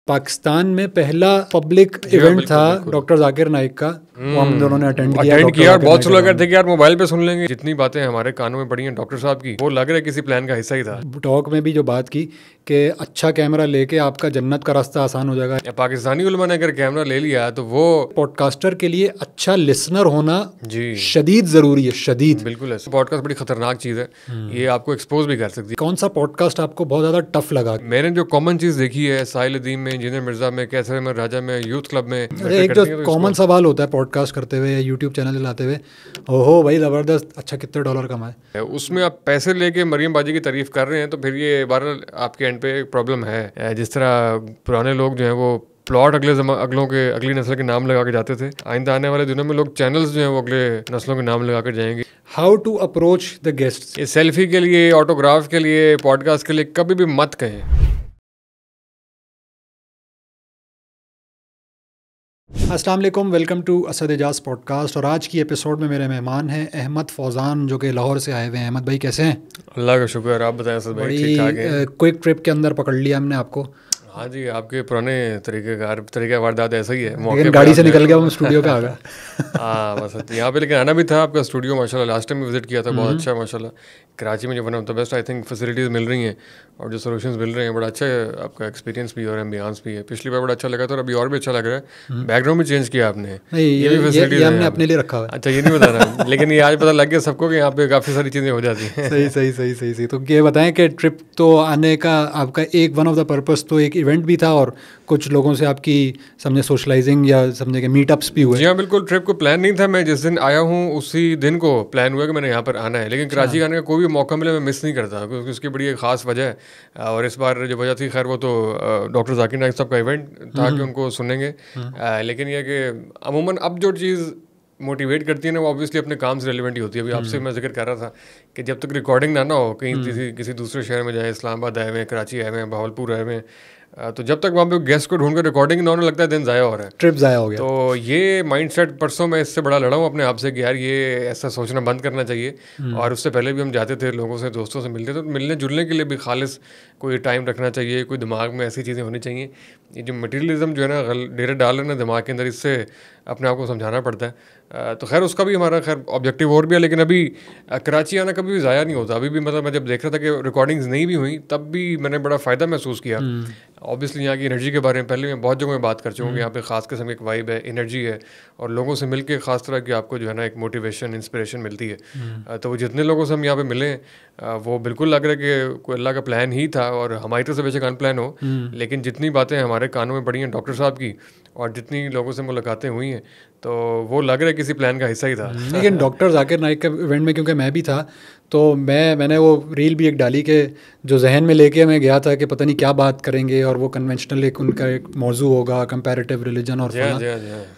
पाकिस्तान में पहला public event था डॉक्टर जाकिर नाइक का, वो हम दोनों ने अटेंड किया। बहुत से लोग कहते थे कि यार मोबाइल पे सुन लेंगे, जितनी बातें हमारे कानों में पड़ी हैं डॉक्टर साहब की, वो लग रहा है किसी प्लान का हिस्सा ही था। टॉक में भी जो बात की कि अच्छा कैमरा लेके आपका जन्नत का रास्ता आसान हो जाएगा। पाकिस्तानी उलमा ने अगर कैमरा ले लिया तो वो पॉडकास्टर के लिए अच्छा लिसनर होना जी शदीद जरूरी है, शदीद। बिल्कुल है। पॉडकास्ट बड़ी खतरनाक चीज़ है, ये आपको एक्सपोज भी कर सकती है। कौन सा पॉडकास्ट आपको बहुत ज्यादा टफ लगा? मैंने जो कॉमन चीज़ देखी है साहिल अदीम में, इंजीनियर मिर्जा में, कैसर अहमद राजा में, यूथ क्लब में, एक जो कॉमन सवाल होता है पॉडकास्ट करते हुए या यूट्यूब चैनल चलाते हुए, ओहो भाई ज़बरदस्त, अच्छा कितने डॉलर कमाए? उसमें आप पैसे लेके मरियम बाजी की तारीफ कर रहे हैं तो फिर ये बहरहाल आपके एंड पे प्रॉब्लम है। जिस तरह पुराने लोग जो हैं वो प्लॉट अगली नस्ल के नाम लगा के जाते थे, आइंदा आने वाले दिनों में लोग चैनल्स जो हैं वो अगले नस्लों के नाम लगा कर जाएंगे। How to approach the guests? ये सेल्फी के लिए, ऑटोग्राफ के लिए, पॉडकास्ट के लिए कभी भी मत कहें। अस्सलाम वालेकुम, welcome to Asad Ejaz podcast. और आज की एपिसोड में मेरे मेहमान हैं अहमद फौजान, जो कि लाहौर से आए हुए हैं। अहमद भाई कैसे हैं? अल्लाह का शुक्र, आप बताएं असद भाई? ठीक ठाक है। क्विक ट्रिप के अंदर पकड़ लिया हमने आपको। हाँ जी, आपके पुराने तरीका वारदात ऐसा ही है। लेकिन गाड़ी से निकल गया, हम स्टूडियो पे आ गए। हाँ बस यहाँ पे, लेकिन आना भी था आपका स्टूडियो माशाल्लाह। लास्ट टाइम भी विजिट किया था, बहुत अच्छा माशाल्लाह। कराची में जो one of the best I think facilities मिल रही हैं और जो सोल्यूशंस मिल रहे हैं, बड़ा अच्छा है आपका एक्सपीरियंस भी और एम्बियंस भी है। पिछली बार बड़ा अच्छा लगा था और अभी और भी अच्छा लग रहा है। बैकग्राउंड भी चेंज किया आपने, ये हमने अपने लिए रखा हुआ है। अच्छा, ये नहीं बता रहा लेकिन ये आज पता लग गया सबको कि यहाँ पे काफ़ी सारी चीज़ें हो जाती हैं। सही। तो ये बताएं कि ट्रिप तो आने का आपका एक वन ऑफ द पर्पस तो एक इवेंट भी था और कुछ लोगों से आपकी समझे सोशलाइजिंग या समझे कि मीटअप्स भी हुए। जी हाँ बिल्कुल, ट्रिप को प्लान नहीं था। मैं जिस दिन आया हूँ उसी दिन को प्लान हुआ कि मैंने यहाँ पर आना है, लेकिन कराची आने का कोई भी मौका मिले मैं मिस नहीं करता, क्योंकि उसकी बड़ी एक ख़ास वजह है। और इस बार जो वजह थी, खैर वो तो डॉक्टर जाकिर नाइक साहब का इवेंट था कि उनको सुनेंगे। लेकिन यह कि अमूमन अब जो चीज़ मोटिवेट करती है ना, वो ऑब्वियसली अपने काम से रिलेवेंट ही होती है। अभी आपसे मैं जिक्र कर रहा था कि जब तक रिकॉर्डिंग ना हो, कहीं किसी दूसरे शहर में जाए, इस्लामाबाद आए हुए हैं, कराची आए हुए हैं, भावलपुर आए हुए हैं, तो जब तक वहाँ पे गेस्ट को ढूंढ कर रिकॉर्डिंग ना होने लगता है, दिन ज़ाया हो रहा है, ट्रिप ज़ाया हो गया। तो ये माइंडसेट परसों मैं इससे बड़ा लड़ा हूँ अपने आप से कि यार ये ऐसा सोचना बंद करना चाहिए। और उससे पहले भी हम जाते थे, लोगों से, दोस्तों से मिलते थे, तो मिलने जुलने के लिए भी खालिस कोई टाइम रखना चाहिए, कोई दिमाग में ऐसी चीज़ें होनी चाहिए। ये जो मटीरियलिज्म जो है ना, डेरे डाल रहे ना दिमाग के अंदर, इससे अपने आप को समझाना पड़ता है। तो खैर उसका भी हमारा खैर ऑब्जेक्टिव और भी है, लेकिन अभी कराची आना कभी भी ज़ाया नहीं होता। अभी भी मतलब मैं जब देख रहा था कि रिकॉर्डिंग्स नहीं भी हुई, तब भी मैंने बड़ा फ़ायदा महसूस किया। ऑब्वियसली यहाँ की एनर्जी के बारे में पहले मैं बहुत जगह में बात कर चुका हूँ। यहाँ पे ख़ास किस्म की एक वाइब है, एनर्जी है, और लोगों से मिलके ख़ास तरह की आपको जो है ना एक मोटिवेशन, इंस्पिरेशन मिलती है। तो वो जितने लोगों से हम यहाँ पे मिले, वो बिल्कुल लग रहा है कि कोई अल्लाह का प्लान ही था, और हमारी तरफ से बेशक अनप्लान हो, लेकिन जितनी बातें हमारे कानों में पड़ी हैं डॉक्टर साहब की और जितनी लोगों से मुलाकातें हुई हैं, तो वो लग रहा है किसी प्लान का हिस्सा ही था। लेकिन डॉक्टर जाकिर नाइक के इवेंट में क्योंकि मैं भी था, तो मैंने वो रील भी एक डाली कि जो जहन में लेके मैं गया था कि पता नहीं क्या बात करेंगे, और वो कन्वेंशनल एक उनका एक मौजू होगा कंपैरेटिव रिलीजन और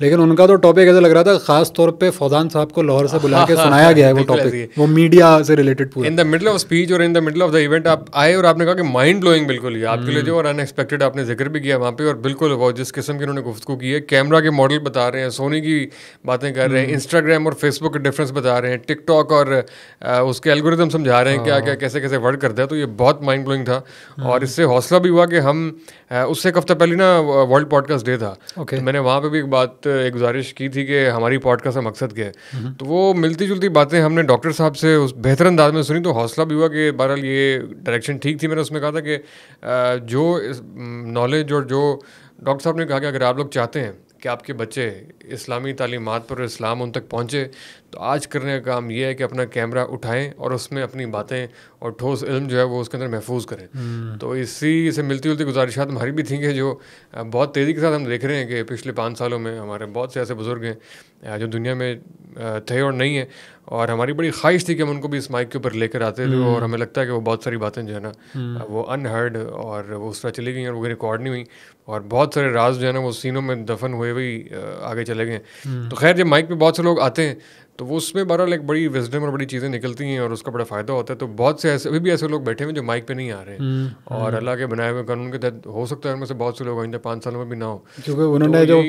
लेकिन उनका तो टॉपिक ऐसा लग रहा था, खास तौर पे फौजान साहब को लाहौर से बुला के सुनाया गया है वो टॉपिक, वो मीडिया से रिलेटेड पूरा। In the middle of speech और in the middle of the event आप आए और आपने कहा कि माइंड ब्लोइंग बिल्कुल ही आपके लिए जो, और अनएक्सपेक्टेड आपने जिक्र भी किया वहाँ पे, और बिल्कुल वो जिस किस्म की उन्होंने गुफ्तगू की है, कैमरा के मॉडल बता रहे हैं, सोनी की बातें कर रहे हैं, इंस्टाग्राम और फेसबुक के डिफरेंस बता रहे हैं, टिकटॉक और उसके एल्गोरिथम समझा रहे हैं क्या क्या कैसे वर्क करता है। तो ये बहुत माइंड ब्लोइंग था, और इससे हौसला भी हुआ कि हम उससे एक हफ्ता पहले ना वर्ल्ड पॉडकास्ट डे था, तो मैंने वहाँ पे भी एक गुजारिश की थी कि हमारी पॉडकास्ट का मकसद क्या है। तो वो मिलती जुलती बातें हमने डॉक्टर साहब से उस बेहतर अंदाज में सुनी, तो हौसला भी हुआ कि बहरहाल ये डायरेक्शन ठीक थी। मैंने उसमें कहा था कि जो नॉलेज और जो डॉक्टर साहब ने कहा कि अगर आप लोग चाहते हैं कि आपके बच्चे इस्लामी तालीमात पर, इस्लाम उन तक पहुँचे, तो आज करने का काम ये है कि अपना कैमरा उठाएं और उसमें अपनी बातें और ठोस इल्म जो है वो उसके अंदर महफूज करें। तो इसी से मिलती जुलती गुजारिशात हमारी भी थी कि जो बहुत तेज़ी के साथ हम देख रहे हैं कि पिछले 5 सालों में हमारे बहुत से ऐसे बुज़ुर्ग हैं जो दुनिया में थे और नहीं है, और हमारी बड़ी ख्वाहिश थी कि हम उनको भी इस माइक के ऊपर लेकर आते थे, और हमें लगता है कि वो बहुत सारी बातें जो है ना वो अनहर्ड और वो उस तरह चली गई और वो रिकॉर्ड नहीं हुई, और बहुत सारे राज जो है ना वो सीनों में दफन हुए हुए आगे चले गए। तो खैर जब माइक पे बहुत से लोग आते हैं तो वो उसमें बहरहाल एक बड़ी विजडम और बड़ी चीज़ें निकलती हैं और उसका बड़ा फ़ायदा होता है। तो बहुत से ऐसे अभी भी ऐसे लोग बैठे हुए जो माइक पे नहीं आ रहे हैं और अल्लाह के बनाए हुए कानून के तहत हो सकता है उनमें से बहुत से लोग आइंदा 5 सालों में भी ना हो। क्योंकि उन्होंने जो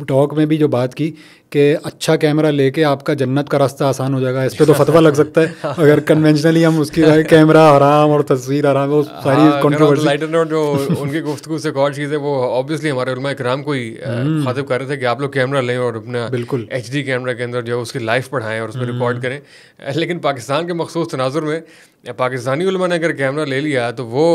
टॉक में भी जो बात की कि अच्छा कैमरा लेके आपका जन्नत का रास्ता आसान हो जाएगा, इस पे तो फतवा लग सकता है अगर कन्वेंशनली हम उसकी कैमरा हराम और तस्वीर हराम, वो सारी कंट्रोवर्सी। लाइटर नोट जो उनकी गुफ्तगू से एक और चीज़ है, वो ऑब्वियसली हमारे उलमा इकराम को ही खातिब कर रहे थे कि आप लोग कैमरा लें और अपना बिल्कुल HD कैमरा के अंदर जो है उसकी लाइफ बढ़ाएं और उसमें रिकॉर्ड करें। लेकिन पाकिस्तान के मखसूस तनाजुर में पाकिस्तानी उलमा ने अगर कैमरा ले लिया तो वो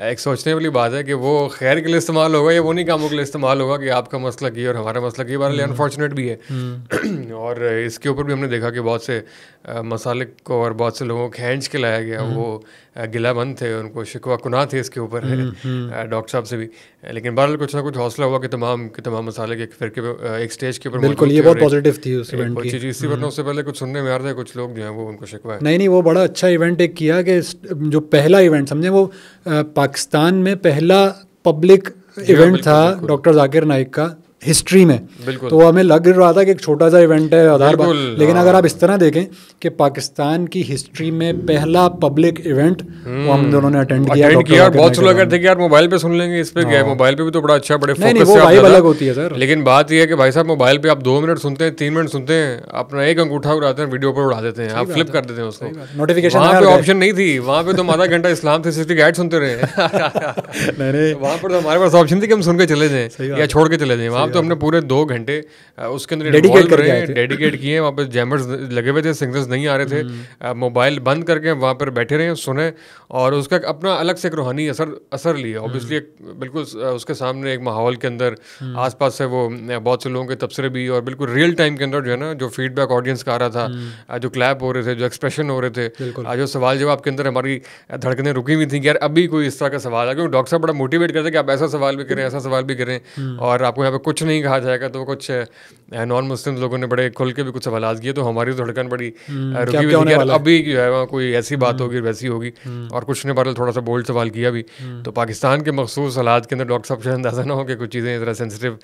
एक सोचने वाली बात है कि वो खैर के लिए इस्तेमाल होगा या वो नहीं कामों के लिए इस्तेमाल होगा कि आपका मसला की और हमारा मसला की बार अनफॉर्चुनेट भी है। और इसके ऊपर भी हमने देखा कि बहुत से मसालिक को और बहुत से लोगों को खींच के लाया गया, वो गिलामंद थे, उनको शिकवा कुनाह थे इसके ऊपर डॉक्टर साहब से भी। लेकिन बहरहाल कुछ ना कुछ हौसला हुआ कि तमाम मसाले के एक फिरके पे एक स्टेज के ऊपर बिल्कुल, ये बहुत पॉजिटिव थी उस इवेंट की चीज़। इसी वरना उससे पहले कुछ सुनने में आ रहा है कुछ लोग जो हैं वो उनको शिकवा है। नहीं, वो बड़ा अच्छा इवेंट एक किया कि जो पहला इवेंट समझे वो पाकिस्तान में पहला पब्लिक इवेंट था डॉक्टर जाकिर नाइक का हिस्ट्री में। तो हमें लग रहा था कि एक छोटा सा इवेंट है आधार पर, लेकिन अगर आप इस तरह देखें कि पाकिस्तान की हिस्ट्री में पहला पब्लिक इवेंट वो हम दोनों ने अटेंड किया। बहुत से लोग कहते हैं कि यार मोबाइल पे सुन लेंगे, इस पे क्या है, मोबाइल पे भी तो बड़ा अच्छा बड़े फोकस से आप वाइब अलग होती है सर। लेकिन बात यह है कि भाई साहब मोबाइल पे आप 2 मिनट सुनते हैं, 3 मिनट सुनते हैं, अपना एक अंगूठा उड़ाते हैं, वीडियो पर उड़ा देते हैं, आप फ्लिप कर देते हैं उसको। नोटिफिकेशन वहाँ पे ऑप्शन नहीं थी, वहाँ पे तो आधा घंटा इस्लाम 360 ऐड सुनते रहे। वहाँ पर तो हमारे पास ऑप्शन थी कि हम सुन के चले जाएं या छोड़ के चले जाएं। वहाँ तो हमने पूरे 2 घंटे उसके अंदर डेडिकेट किए। वहाँ पे जैमर्स लगे हुए थे, सिग्नल्स नहीं आ रहे थे, मोबाइल बंद करके वहाँ पर बैठे रहे, सुने और उसका अपना अलग से एक रूहानी असर लिया। ऑब्वियसली बिल्कुल उसके सामने एक माहौल के अंदर आसपास से वो बहुत से लोगों के तबसरे भी और बिल्कुल रियल टाइम के अंदर जो है ना जो फीडबैक ऑडियंस का आ रहा था, जो क्लैप हो रहे थे, जो एक्सप्रेशन हो रहे थे, जो सवाल जवाब के अंदर हमारी धड़कनें रुकी हुई थी कि यार अभी कोई इस तरह का सवाल है, क्योंकि डॉक्टर साहब बड़ा मोटिवेट करते कि आप ऐसा सवाल भी करें, ऐसा सवाल भी करें और आपको यहाँ पे कुछ नहीं कहा जाएगा। तो कुछ नॉन मुस्लिम लोगों ने बड़े खुल के भी कुछ सवाल किए, तो हमारी धड़कन बड़ी रुकी हुई थी यार अभी जो है वहाँ कोई ऐसी बात होगी वैसी होगी। और कुछ ने बार थोड़ा सा बोल्ड सवाल किया भी। तो पाकिस्तान के मखसूस हालात के अंदर डॉक्टर साहब शायद अंदाज़ा ना हो कि कुछ चीज़ें ज़रा सेंसिटिव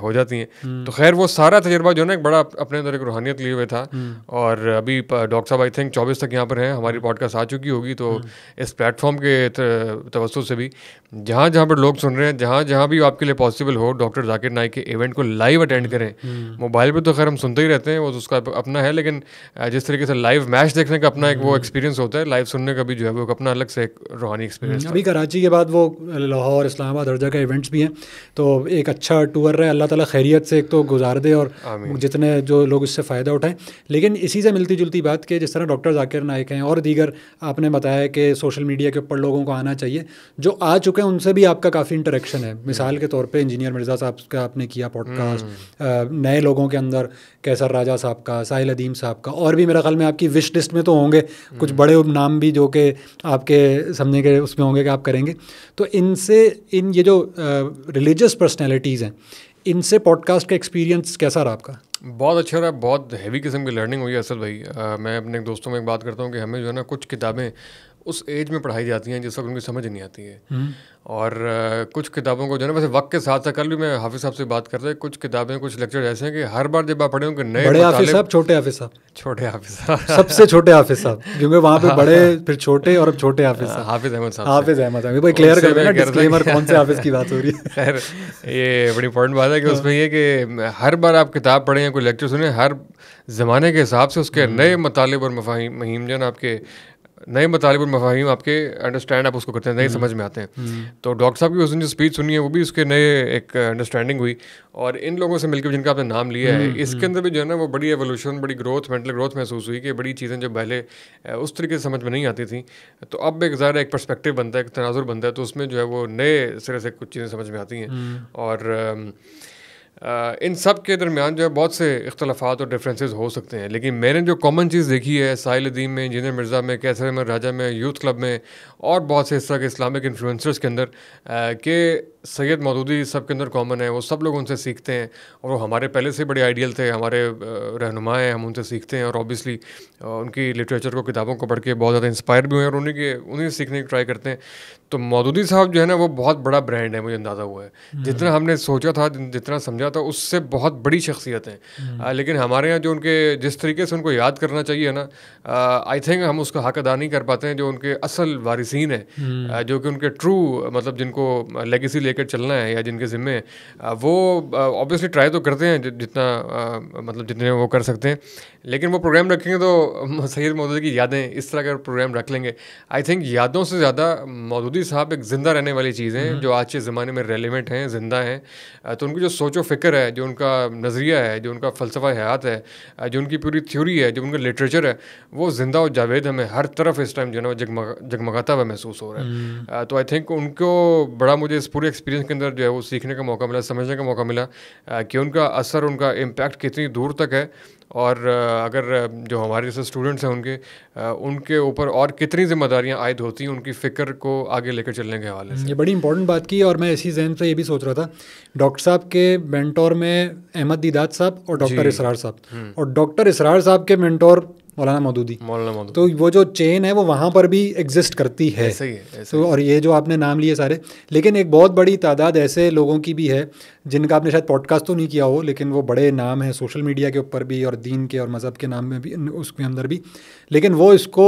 हो जाती हैं। तो खैर वो सारा तजर्बा जो है ना एक बड़ा अपने अंदर एक रूहानियत लिए हुए था। और अभी डॉक्टर साहब आई थिंक 24 तक यहाँ पर हैं, हमारी पॉडकास्ट आ चुकी होगी। तो इस प्लेटफॉर्म के तवज्जुह से भी जहाँ जहाँ पर लोग सुन रहे हैं, जहाँ जहाँ भी आपके लिए पॉसिबल हो, डॉक्टर जाकिर नाइक के इवेंट को लाइव अटेंड करें। मोबाइल पे तो खैर हम सुनते ही रहते हैं, वो उसका अपना है, लेकिन जिस तरीके से लाइव मैच देखने का अपना एक वो एक्सपीरियंस होता है, लाइव सुनने का भी जो है वो अपना अलग से एक रूहानी एक्सपीरियंस। अभी कराची के बाद वो लाहौर, इस्लामाबाद हर जगह इवेंट्स भी हैं, तो एक अच्छा टूर रहे, अल्लाह ताला खैरियत से एक तो गुजार दे और जितने जो लोग इससे फ़ायदा उठाएं। लेकिन इसी से मिलती जुलती बात कि जिस तरह डॉक्टर जाकिर नाइक हैं और दीगर आपने बताया कि सोशल मीडिया के ऊपर लोगों को आना चाहिए, जो आ चुके हैं उनसे भी आपका काफ़ी इंटरेक्शन है। मिसाल के तौर पे इंजीनियर मिर्ज़ा साहब का आपने किया पॉडकास्ट, नए लोगों के अंदर कैसर राजा साहब का, साहिल अदीम साहब का, और भी मेरा ख्याल में आपकी विश लिस्ट में तो होंगे कुछ बड़े नाम भी जो कि आपके समझने के उसमें होंगे कि आप करेंगे। तो इनसे ये जो रिलीजियस पर्सनैलिटीज़ हैं, इनसे पॉडकास्ट का एक्सपीरियंस कैसा रहा आपका? बहुत अच्छा रहा, बहुत हैवी किस्म की लर्निंग हुई है असल भाई। मैं अपने दोस्तों में एक बात करता हूँ कि हमें जो है ना कुछ किताबें उस एज में पढ़ाई जाती हैं जिस वक्त उनकी समझ नहीं आती है। और कुछ किताबों को जो है ना वैसे वक्त के साथ साथ, कल भी मैं हाफिज़ साहब से बात करते हैं, कुछ किताबें कुछ लेक्चर ऐसे हैं कि हर बार जब आप पढ़े होंगे नए बड़े हाफिज़ साहब, छोटे हाफिज़ साहब, छोटे हाफिज़ साहब सबसे छोटे हाफिज़ साहब, क्योंकि वहाँ पे बड़े फिर छोटे और अब छोटे हाफिज़ साहब, हाफिज़ अहमद साहब, हाफिज़ अहमद साहब, भाई क्लियर कर देना डिस्क्लेमर कौन से हाफिज़ की बात हो रही है। खैर ये बड़ी इंपॉर्टेंट बात है कि उसमें ये कि हर बार आप किताब पढ़ें या कोई लेक्चर सुने, हर ज़माने के हिसाब से उसके नए मतालिब और मफाहिम जो है आपके नए मतालिब और मफाहिम आपके अंडरस्टैंड आप उसको करते हैं, नए समझ में आते हैं। तो डॉक्टर साहब की उसने जो स्पीच सुनी है वो भी उसके नए एक अंडरस्टैंडिंग हुई। और इन लोगों से मिलकर जिनका आपने नाम लिया है, इसके अंदर भी जो है ना वो बड़ी एवोल्यूशन, बड़ी ग्रोथ, मेंटल ग्रोथ महसूस हुई कि बड़ी चीज़ें जो पहले उस तरीके से समझ में नहीं आती थी, तो अब एक ज़्यादा एक पर्सपेक्टिव बनता है, एक तनाजुर बनता है, तो उसमें जो है वो नए सिरे से कुछ चीज़ें समझ में आती हैं। और इन सब के दरमियान जो है बहुत से इख्तलाफात और डिफरेंसेस हो सकते हैं, लेकिन मैंने जो कॉमन चीज़ देखी है साहिल अदीम में, इंजीनियर मिर्ज़ा में, कैसर अहमद राजा में, यूथ क्लब में और बहुत से इस तरह के इस्लामिक इन्फ्लुएंसर्स के अंदर कि सैयद मौदूदी सबके अंदर कॉमन है, वो सब लोग उनसे सीखते हैं और वो हमारे पहले से बड़े आइडियल थे, हमारे रहनुमा हैं, हम उनसे सीखते हैं और ऑब्वियसली उनकी लिटरेचर को, किताबों को पढ़ के बहुत ज़्यादा इंस्पायर भी हुए और उन्हीं से सीखने की ट्राई करते हैं। तो मौदूदी साहब जो है ना वो बहुत बड़ा ब्रांड है, मुझे अंदाज़ा हुआ है। जितना हमने सोचा था, जितना समझा था, उससे बहुत बड़ी शख्सियत है। लेकिन हमारे यहाँ जो उनके जिस तरीके से उनको याद करना चाहिए ना, आई थिंक हम उसका हक अदा नहीं कर पाते हैं। जो उनके असल वारिसीन है, जो कि उनके ट्रू मतलब जिनको लेगेसी लेकर चलना है या जिनके ज़िम्मे है, वो ऑब्वियसली ट्राई तो करते हैं जितना मतलब जितने वो कर सकते हैं। लेकिन वो प्रोग्राम रखेंगे तो सैयद मौदूदी की यादें, इस तरह का प्रोग्राम रख लेंगे। आई थिंक यादों से ज़्यादा मौदूदी साहब एक ज़िंदा रहने वाली चीज़ हैं जो आज के ज़माने में रेलिवेंट हैं, ज़िंदा हैं। तो उनकी जो सोचो फ़िक्र है, जो उनका नज़रिया है, जो उनका फ़लसफ़ा हयात है, जो उनकी पूरी थ्योरी है, जो उनका लिटरेचर है, वो ज़िंदा और जावेद हमें हर तरफ इस टाइम जो है ना जगमगाता हुआ महसूस हो रहा है। तो आई थिंक उनको बड़ा मुझे इस पूरे एक्सपीरियंस के अंदर जो है वो सीखने का मौका मिला, समझने का मौका मिला कि उनका असर, उनका इम्पैक्ट कितनी दूर तक है और अगर जो हमारे जैसे स्टूडेंट्स हैं उनके ऊपर और कितनी जिम्मेदारियां आयद होती हैं उनकी फ़िक्र को आगे लेकर चलने के हवाले से। ये बड़ी इंपॉर्टेंट बात की और मैं इसी जहन से ये भी सोच रहा था, डॉक्टर साहब के मेंटोर में अहमद दीदात साहब और डॉक्टर इसरार साहब, और डॉक्टर इसरार साहब के मेंटोर मौलाना मौदूदी। तो वो जो चेन है वो वहाँ पर भी एग्जिस्ट करती है। ऐसे ही है। तो और ये जो आपने नाम लिए सारे, लेकिन एक बहुत बड़ी तादाद ऐसे लोगों की भी है जिनका आपने शायद पॉडकास्ट तो नहीं किया हो, लेकिन वो बड़े नाम हैं सोशल मीडिया के ऊपर भी और दीन के और मज़हब के नाम में भी, उसके अंदर भी, लेकिन वो इसको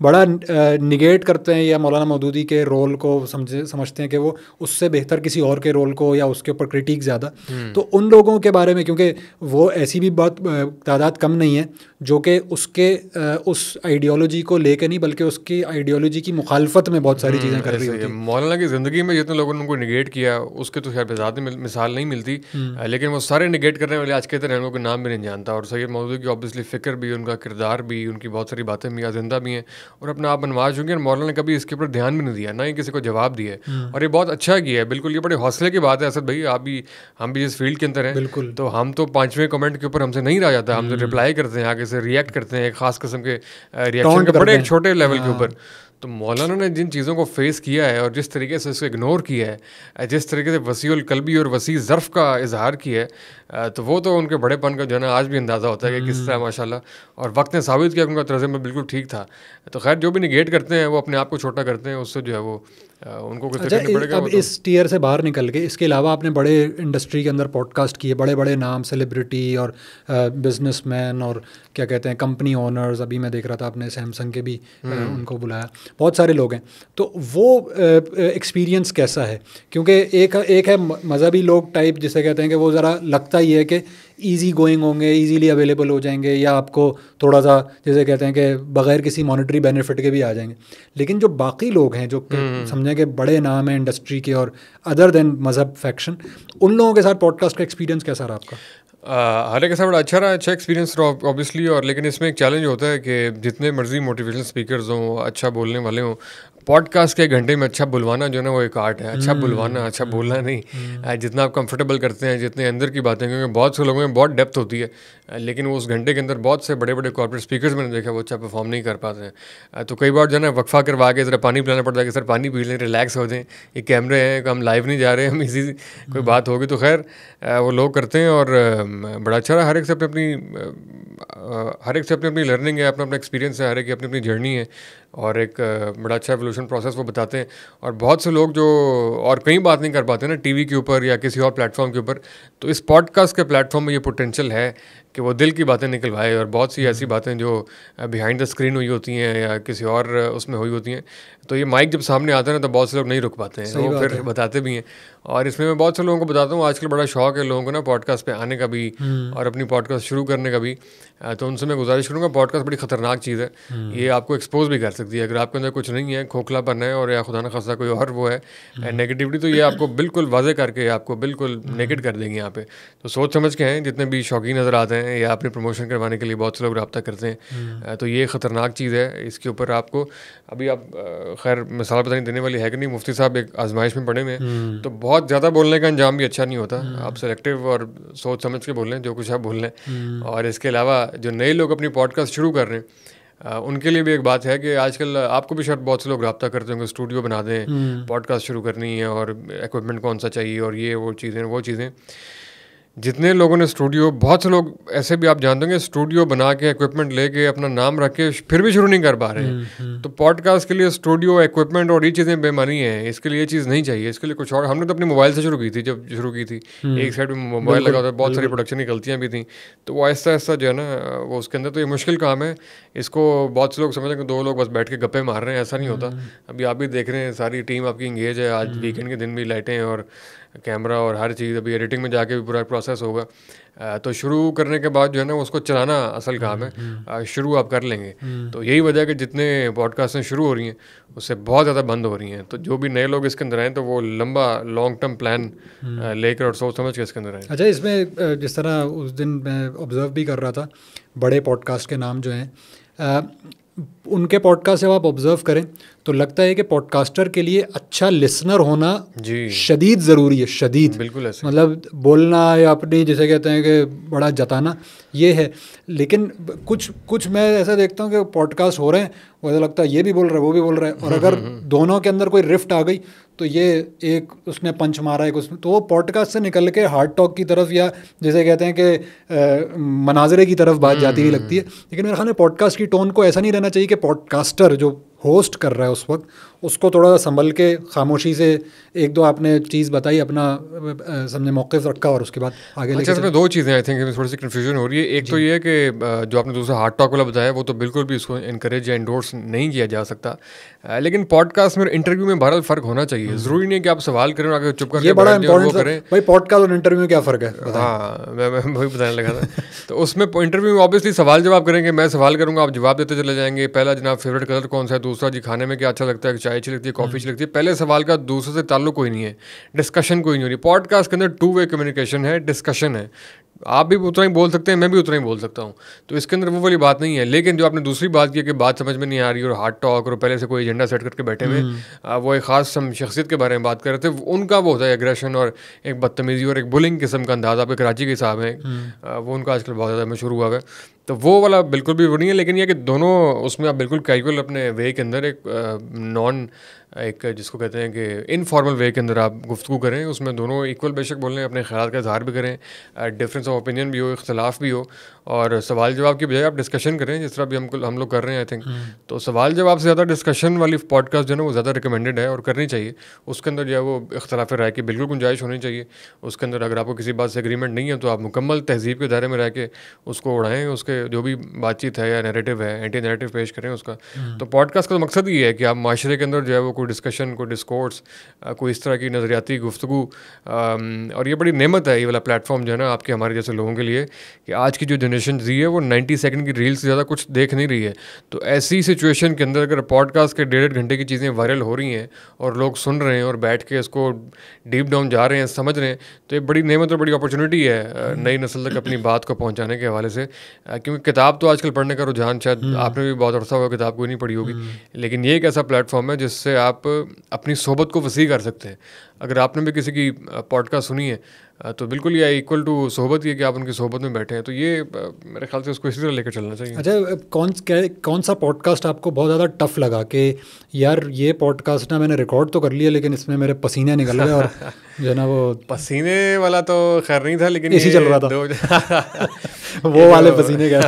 बड़ा निगेट करते हैं या मौलाना मौदूदी के रोल को समझते हैं कि वो उससे बेहतर किसी और के रोल को या उसके ऊपर क्रिटिक ज़्यादा। तो उन लोगों के बारे में, क्योंकि वो ऐसी भी बहुत तादाद कम नहीं है जो कि उसके उस आइडियोलॉजी को लेकर नहीं बल्कि उसकी आइडियोलॉजी की मुखालफत में बहुत सारी चीज़ें कर रही होती हैं। मौलाना की ज़िंदगी में जितने लोगों ने उनको निगेट किया उसके तो शायद ज़्यादा मिसाल नहीं मिलती, लेकिन वो सारे निगेट करने वाले आज के तरह उनको नाम भी नहीं जानता। और सैयद मौदूदी की ऑब्वियसली फ़िक्र भी, उनका किरदार भी, उनकी बहुत सारी बातें भी जिंदा भी हैं और अपना आप बनवा चुके हैं। मौलाना ने कभी इसके ऊपर ध्यान भी नहीं दिया, ना ही किसी को जवाब दिया है, और ये बहुत अच्छा किया है। बिल्कुल ये बड़े हौसले की बात है असद भाई, हम भी इस फील्ड के अंदर हैं, तो हम तो 5वें कमेंट के ऊपर हमसे नहीं रह जाता, हम तो रिप्लाई करते हैं, आगे से रिएक्ट करते हैं, एक खास किस्म के रिएक्शन के बड़े एक छोटे लेवल के ऊपर। तो मौलाना ने जिन चीज़ों को फेस किया है और जिस तरीके से इसको इग्नोर किया है, जिस तरीके से वसीउल कल्बी और वसी ज़र्फ़ का इजहार किया है, तो वो तो उनके बड़ेपन का जो है ना आज भी अंदाज़ा होता है कि किस तरह माशाल्लाह, और वक्त ने साबित किया कि उनका तर्ज़ में बिल्कुल ठीक था। तो खैर जो भी निगेट करते हैं वो अपने आप को छोटा करते हैं, उससे जो है वो उनको कुछ करना पड़ेगा। अब इस टीयर से बाहर निकल के इसके अलावा आपने बड़े इंडस्ट्री के अंदर पॉडकास्ट किए, बड़े बड़े नाम, सेलिब्रिटी और बिजनेसमैन और क्या कहते हैं कंपनी ओनर्स, अभी मैं देख रहा था आपने सैमसंग के भी उनको बुलाया, बहुत सारे लोग हैं। तो वो एक्सपीरियंस कैसा है? क्योंकि एक है मज़हबी लोग टाइप जिसे कहते हैं कि वो ज़रा लगता ही है कि ईजी गोइंग होंगे, इजीली अवेलेबल हो जाएंगे, या आपको थोड़ा सा जैसे कहते हैं कि बग़ैर किसी मॉनेटरी बेनिफिट के भी आ जाएंगे। लेकिन जो बाकी लोग हैं जो समझें कि बड़े नाम हैं इंडस्ट्री के और अदर देन मज़हब फैक्शन, उन लोगों के साथ पॉडकास्ट का एक्सपीरियंस कैसा रहा आपका? हर एक ऐसा बड़ा अच्छा रहा, अच्छा एक्सपीरियंस रहा ऑब्वियसली। और लेकिन इसमें एक चैलेंज होता है कि जितने मर्जी मोटिवेशनल स्पीकर्स हों, अच्छा बोलने वाले हों, पॉडकास्ट के घंटे में अच्छा बुलवाना जो है ना वो एक आर्ट है। अच्छा बुलवाना, अच्छा बोलना नहीं, जितना आप कंफर्टेबल करते हैं, जितने अंदर की बातें, क्योंकि बहुत से लोगों में बहुत डेप्थ होती है, लेकिन वो उस घंटे के अंदर बहुत से बड़े बड़े कॉर्पोरेट स्पीकर्स मैंने देखा वो अच्छा परफॉर्म नहीं कर पाते हैं। तो कई बार जो है ना वक्फा करवा के ज़रा पानी पिलाना पड़ता है कि सर पानी पी लें, रिलैक्स हो जाएं, ये कैमरे हैं, हम लाइव नहीं जा रहे हैं, हम इसी कोई बात होगी। तो खैर वो लोग करते हैं और बड़ा अच्छा रहा। हर एक से अपनी लर्निंग है, अपना अपना एक्सपीरियंस है, हर एक की अपनी अपनी जर्नी है, और एक बड़ा अच्छा एवोल्यूशन प्रोसेस वो बताते हैं। और बहुत से लोग जो और कहीं बात नहीं कर पाते ना टीवी के ऊपर या किसी और प्लेटफॉर्म के ऊपर, तो इस पॉडकास्ट के प्लेटफॉर्म में ये पोटेंशियल है कि वो दिल की बातें निकलवाए, और बहुत सी ऐसी बातें जो बिहाइंड द स्क्रीन हुई होती हैं या किसी और उसमें हुई होती हैं, तो ये माइक जब सामने आता है ना तो बहुत से लोग नहीं रुक पाते हैं, वो फिर बताते भी हैं। और इसमें मैं बहुत से लोगों को बताता हूँ, आजकल बड़ा शौक है लोगों को ना पॉडकास्ट पे आने का भी और अपनी पॉडकास्ट शुरू करने का भी। तो उनसे मैं गुजारिश करूँगा, पॉडकास्ट बड़ी ख़तरनाक चीज़ है, ये आपको एक्सपोज भी कर सकती है। अगर आपके अंदर कुछ नहीं है, खोखलापन है, और या खुदा न खास्ता कोई और वो है नेगेटिविटी, तो ये आपको बिल्कुल वाज़े करके आपको बिल्कुल नेगेट कर देंगे यहाँ पे। तो सोच समझ के हैं, जितने भी शौकीन नज़र आते हैं या अपनी प्रमोशन करवाने के लिए बहुत से लोग रब्ता करते हैं, तो ये ख़तरनाक चीज़ है। इसके ऊपर आपको अभी आप खैर मिसाल पता नहीं देने वाली है कि नहीं, मुफ्ती साहब एक आजमाइश में पड़े हुए हैं, तो बहुत ज़्यादा बोलने का अंजाम भी अच्छा नहीं होता। आप सेलेक्टिव और सोच समझ के बोल लें जो कुछ आप बोल लें। और इसके अलावा जो नए लोग अपनी पॉडकास्ट शुरू कर रहे हैं, उनके लिए भी एक बात है कि आजकल आपको भी शायद बहुत से लोग रब्ता करते होंगे, स्टूडियो बना दें, पॉडकास्ट शुरू करनी है और इक्विपमेंट कौन सा चाहिए और ये वो चीज़ें। जितने लोगों ने स्टूडियो, बहुत से लोग ऐसे भी आप जानते होंगे स्टूडियो बना के इक्विपमेंट लेके अपना नाम रख के फिर भी शुरू नहीं कर पा रहे हैं। तो पॉडकास्ट के लिए स्टूडियो, इक्विपमेंट और ये चीज़ें बेमानी है, इसके लिए ये चीज़ नहीं चाहिए। इसके लिए कुछ और, हमने तो अपने मोबाइल से शुरू की थी, जब शुरू की थी एक साइड में मोबाइल लगा था, बहुत सारी प्रोडक्शन की गलतियाँ भी थी, तो वो आहिस्ता आहिस्ता जो है ना वो उसके अंदर, तो ये मुश्किल काम है। इसको बहुत से लोग समझ रहे हैं 2 लोग बस बैठ के गप्पे मार रहे हैं, ऐसा नहीं होता। अभी आप भी देख रहे हैं सारी टीम आपकी इंगेज है, आज वीकेंड के दिन भी लाइटें और कैमरा और हर चीज़, अभी एडिटिंग में जाके भी पूरा प्रोसेस होगा। तो शुरू करने के बाद जो है ना उसको चलाना असल काम है। शुरू आप कर लेंगे, तो यही वजह है कि जितने पॉडकास्टें शुरू हो रही हैं उससे बहुत ज़्यादा बंद हो रही हैं। तो जो भी नए लोग इसके अंदर आए तो वो लंबा लॉन्ग टर्म प्लान लेकर और सोच समझ के इसके अंदर आए। अच्छा, इसमें जिस तरह उस दिन मैं ऑब्जर्व भी कर रहा था, बड़े पॉडकास्ट के नाम जो हैं, उनके पॉडकास्ट जब आप ऑब्जर्व करें तो लगता है कि पॉडकास्टर के लिए अच्छा लिसनर होना शदीद ज़रूरी है, शदीद, बिल्कुल ऐसे, मतलब बोलना या अपनी जिसे कहते हैं कि बड़ा जताना ये है। लेकिन कुछ मैं ऐसा देखता हूँ कि पॉडकास्ट हो रहे हैं, वो ऐसा लगता है ये भी बोल रहा है वो भी बोल रहा है, और अगर दोनों के अंदर कोई रिफ्ट आ गई तो ये एक उसने पंच मारा, एक उसने, तो वो पॉडकास्ट से निकल के हार्ड टॉक की तरफ या जैसे कहते हैं कि मनाजरे की तरफ बात जाती हुई लगती है। लेकिन मेरे ख्याल में पॉडकास्ट की टोन को ऐसा नहीं रहना चाहिए कि पॉडकास्टर जो होस्ट कर रहा है उस वक्त उसको थोड़ा सा संभल के खामोशी से एक दो आपने चीज़ बताई, अपना सामने मौक़िफ़ रखा और उसके बाद आगे। अच्छा, इसमें 2 चीज़ें आई थिंक थोड़ी सी कन्फ्यूजन हो रही है। एक तो ये है कि जो आपने दूसरा हार्ड टॉक वाला बताया वो तो बिल्कुल भी उसको इनकरेज या इंडोर्स नहीं किया जा सकता, लेकिन पॉडकास्ट में इंटरव्यू में बहरहाल फ़र्क होना चाहिए। ज़रूरी नहीं है कि आप सवाल करें और आगे चुप करके बड़ा इंपॉर्टेंट करें। भाई पॉडकास्ट और इंटरव्यू में क्या फ़र्क है? हाँ, मैं वही बताने लगा था। तो उसमें इंटरव्यू में ऑब्वियसली सवाल जवाब करेंगे, मैं सवाल करूँगा, आप जवाब देते चले जाएंगे। पहला, जनाब फेवरेट कलर कौन सा है? दूसरा, जी खाने में क्या अच्छा लगता है? चाय अच्छी लगती है, कॉफ़ी अच्छी लगती है? पहले सवाल का दूसरे से ताल्लुक कोई नहीं है, डिस्कशन कोई नहीं हो रही। पॉडकास्ट के अंदर 2 वे कम्युनिकेशन है, डिस्कशन है। आप भी उतना ही बोल सकते हैं, मैं भी उतना ही बोल सकता हूँ, तो इसके अंदर वो वाली बात नहीं है। लेकिन जो आपने दूसरी बात की कि बात समझ में नहीं आ रही और हार्ड टॉक और पहले से कोई एजेंडा सेट करके बैठे हुए, वो एक ख़ास शख्सियत के बारे में बात कर रहे थे, उनका वो होता है एग्रेशन और एक बदतमीज़ी और एक बुलिंग किस्म का अंदाज़। आपके कराची के हिसाब है वो उनका आजकल बहुत ज़्यादा मशहूर हुआ है, तो वो वाला बिल्कुल भी वो नहीं है। लेकिन यह कि दोनों उसमें आप बिल्कुल कैजुअल अपने वे के अंदर एक जिसको कहते हैं कि इनफॉर्मल वे के अंदर आप गुफ्तगू करें, उसमें दोनों इक्वल बेशक बोलें, अपने ख्याल का इजहार भी करें, डिफरेंस ऑफ ओपिनियन भी हो, इख्तलाफ भी हो, और सवाल जवाब की बजाय आप डिस्कशन करें, जिस तरह भी हम लोग कर रहे हैं आई थिंक। तो सवाल जवाब से ज़्यादा डिस्कशन वाली पॉडकास्ट जो है ना वो ज़्यादा रिकमेंडेड है और करनी चाहिए। उसके अंदर जो है वो इख्तलाफ राय की बिल्कुल गुंजाइश होनी चाहिए। उसके अंदर अगर आपको किसी बात से एग्रीमेंट नहीं है तो आप मुकम्मल तहजीब के दायरे में रह के उसको उड़ाएँ, उसके जो भी बातचीत है या नैरेटिव है, एंटी नैरेटिव पेश करें उसका। तो पॉडकास्ट का तो मकसद ही है कि आप माशरे के अंदर जो है वो कोई डिस्कशन, कोई डिस्कोर्स, कोई इस तरह की नज़रियाती गुफ्तगू, और ये बड़ी नेमत है ये वाला प्लेटफॉर्म जो है ना आपके हमारे जैसे लोगों के लिए, कि आज की जो जनरेशन जी है वो 90 सेकंड की रील से ज़्यादा कुछ देख नहीं रही है। तो ऐसी सिचुएशन के अंदर अगर पॉडकास्ट के 1.5 घंटे की चीज़ें वायरल हो रही हैं और लोग सुन रहे हैं और बैठ के इसको डीप डाउन जा रहे हैं, समझ रहे हैं, तो ये बड़ी नेमत और बड़ी अपॉर्चुनिटी है नई नस्ल तक अपनी बात को पहुँचाने के हवाले से। क्योंकि किताब तो आजकल पढ़ने का रुझान, शायद आपने भी बहुत अरसा हुआ किताब कोई नहीं पढ़ी होगी, लेकिन ये एक ऐसा प्लेटफॉर्म है जिससे आप अपनी सोबत को वसी कर सकते हैं। अगर आपने भी किसी की पॉडकास्ट सुनी है तो बिल्कुल ये इक्वल टू सोहबत ही है कि आप उनकी सोहबत में बैठे हैं, तो ये मेरे ख्याल से उसको इसी तरह लेकर चलना चाहिए। अच्छा, कौन सा पॉडकास्ट आपको बहुत ज़्यादा टफ लगा कि यार ये पॉडकास्ट ना मैंने रिकॉर्ड तो कर लिया लेकिन इसमें मेरे पसीने निकल रहे और जो है ना वो पसीने वाला तो खैर नहीं था, लेकिन इसी चल रहा था वो वाले पसीने गए।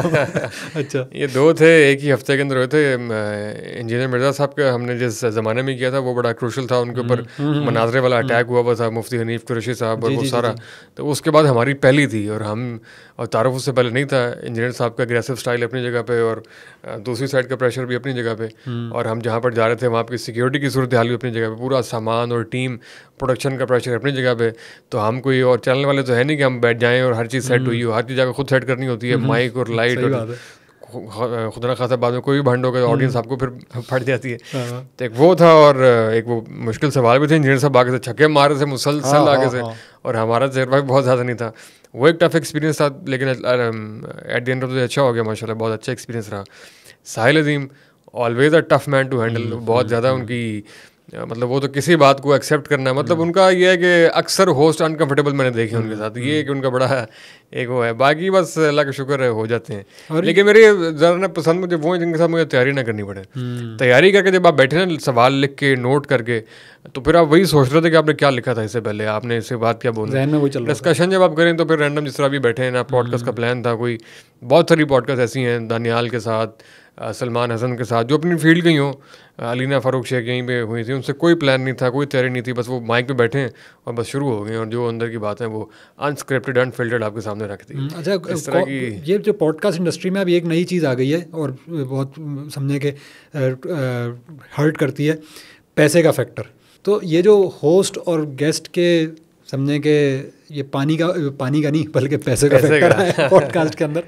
अच्छा, ये 2 थे, एक ही हफ्ते के अंदर हुए थे। इंजीनियर मिर्ज़ा साहब का हमने जिस ज़माने में किया था वो बड़ा क्रूशल था, उनके ऊपर मनाजरे वाला अटैक हुआ हुआ था, मुफ्ती हनीफ कुरैशी साहब और वो सारा। तो उसके बाद हमारी पहली थी और तारुफ उससे पहले नहीं था। इंजीनियर साहब का अग्रेसिव स्टाइल अपनी जगह पे और दूसरी साइड का प्रेशर भी अपनी जगह पे, और हम जहाँ पर जा रहे थे वहाँ की सिक्योरिटी की सूरत हाल भी अपनी जगह पे, पूरा सामान और टीम प्रोडक्शन का प्रेशर अपनी जगह पे। तो हम कोई और चैनल वाले तो है नहीं कि हम बैठ जाएँ और हर चीज़ सेट हुई हो, हर चीज़ जगह खुद सेट करनी होती है, माइक और लाइट, और खुदा ना खासा बाद में कोई भी भंड होगा ऑडियंस आपको फिर फट जाती है। तो एक वो था, और एक वो मुश्किल सवाल भी थे। इंजीनियर साहब आगे से छक्के मार रहे थे मुसलसल आगे से, और हमारा तजर्बा भी बहुत ज़्यादा नहीं था। वो एक टफ एक्सपीरियंस था, लेकिन at the end of the day अच्छा हो गया माशाल्लाह, बहुत अच्छा एक्सपीरियंस रहा। Sahil Azeem always a tough man to handle, बहुत ज़्यादा उनकी मतलब वो तो किसी बात को एक्सेप्ट करना है, मतलब उनका ये है कि अक्सर होस्ट अनकंफर्टेबल मैंने देखे उनके साथ, ये है कि उनका बड़ा एक वो है, बाकी बस अल्लाह का शुक्र है हो जाते हैं। लेकिन मेरी ज़्यादा ना पसंद मुझे वो है जिनके साथ मुझे तैयारी ना करनी पड़े। तैयारी करके जब आप बैठे ना सवाल लिख के नोट करके, तो फिर आप वही सोच रहे थे कि आपने क्या लिखा था इससे पहले, आपने इससे बात क्या बोली, डिस्कशन जब आप करें तो फिर रैंडम जिस तरह अभी बैठे हैं ना, पॉडकास्ट का प्लान था कोई, बहुत सारी पॉडकास्ट ऐसी हैं दानियाल के साथ, सलमान हसन के साथ, जो अपनी फील्ड गई हों, अलीना फ़ारूक शेख यहीं पे हुई थी, उनसे कोई प्लान नहीं था, कोई तैयारी नहीं थी, बस वो माइक पे बैठे हैं और बस शुरू हो गए और जो अंदर की बात है वो अनस्क्रिप्टेड अनफिल्टर्ड आपके सामने रख दी। अच्छा, इस तरह की ये जो पॉडकास्ट इंडस्ट्री में अभी एक नई चीज़ आ गई है और बहुत समझे कि हर्ट करती है, पैसे का फैक्टर। तो ये जो होस्ट और गेस्ट के समझे कि ये पानी का नहीं बल्कि पैसे का फैक्टर है पॉडकास्ट के अंदर,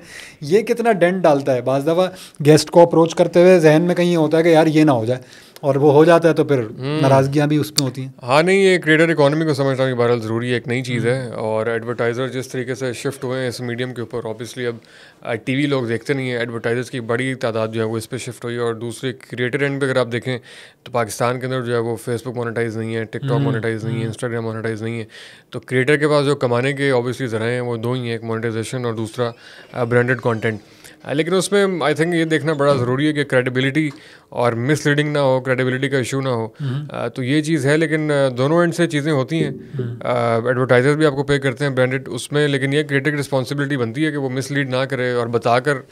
ये कितना डेंट डालता है। बाज़ दफ़ा गेस्ट को अप्रोच करते हुए जहन में कहीं होता है कि यार ये ना हो जाए, और वो हो जाता है तो फिर नाराज़गियाँ भी उसमें होती हैं। हाँ नहीं, ये क्रिएटर इकोनॉमी को समझना भी बहरहाल ज़रूरी है, एक नई चीज़ है। और एडवर्टाइज़र जिस तरीके से शिफ्ट हुए हैं इस मीडियम के ऊपर, ऑब्वियसली अब टीवी लोग देखते नहीं है, एडवर्टाइजर्स की बड़ी तादाद जो है वो इस पर शिफ्ट हुई है। और दूसरे क्रिएटर एंड पे अगर आप देखें तो पाकिस्तान के अंदर जो है वो फेसबुक मोनेटाइज नहीं है, टिकटॉक मोनेटाइज नहीं है, इंस्टाग्राम मोनेटाइज नहीं है। तो क्रिएटर के पास जो कमाने के ऑब्वियसली ज़राए हैं वो दो ही हैं, एक मोनेटाइजेशन और दूसरा ब्रांडेड कॉन्टेंट। लेकिन उसमें आई थिंक ये देखना बड़ा ज़रूरी है कि क्रेडिबिलिटी और मिसलीडिंग ना हो, क्रेडिबिलिटी का इशू ना हो। तो ये चीज़ है, लेकिन दोनों एंड से चीज़ें होती हैं। एडवर्टाइज़र भी आपको पे करते हैं ब्रांडेड उसमें, लेकिन ये क्रिएटर की रिस्पॉन्सिबिलिटी बनती है कि वो मिसलीड ना करे और बताकर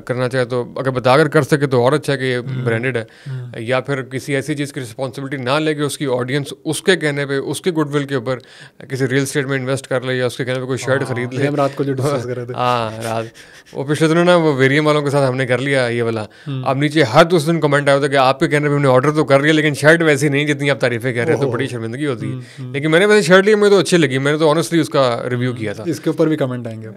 करना चाहे तो, अगर बताकर कर सके तो और अच्छा कि ये ब्रांडेड है। या फिर किसी ऐसी चीज़ की रिस्पॉन्सिबिलिटी ना ले कि उसकी ऑडियंस उसके कहने पर, उसके गुडविल के ऊपर किसी रियल एस्टेट में इन्वेस्ट कर ले या उसके कहने पर कोई शर्ट खरीद ले। रात को जो डिस्कस कर रहे थे, हाँ रात वो पिछले दिनों ना वो वेरियम वालों के साथ हमने कर लिया ये वाला। अब नीचे हर दूसरे दिन कमेंट आया था कि आपके कहने पे हमने ऑर्डर तो कर लिया लेकिन शर्ट वैसी नहीं जितनी आप तारीफें कह रहे हैं, तो बड़ी शर्मिंदगी होती है। लेकिन मैंने वैसे शर्ट ली, मुझे तो अच्छी लगी, मैंने तो ऑनेस्टली उसका रिव्यू किया था। इसके ऊपर भी कमेंट आएंगे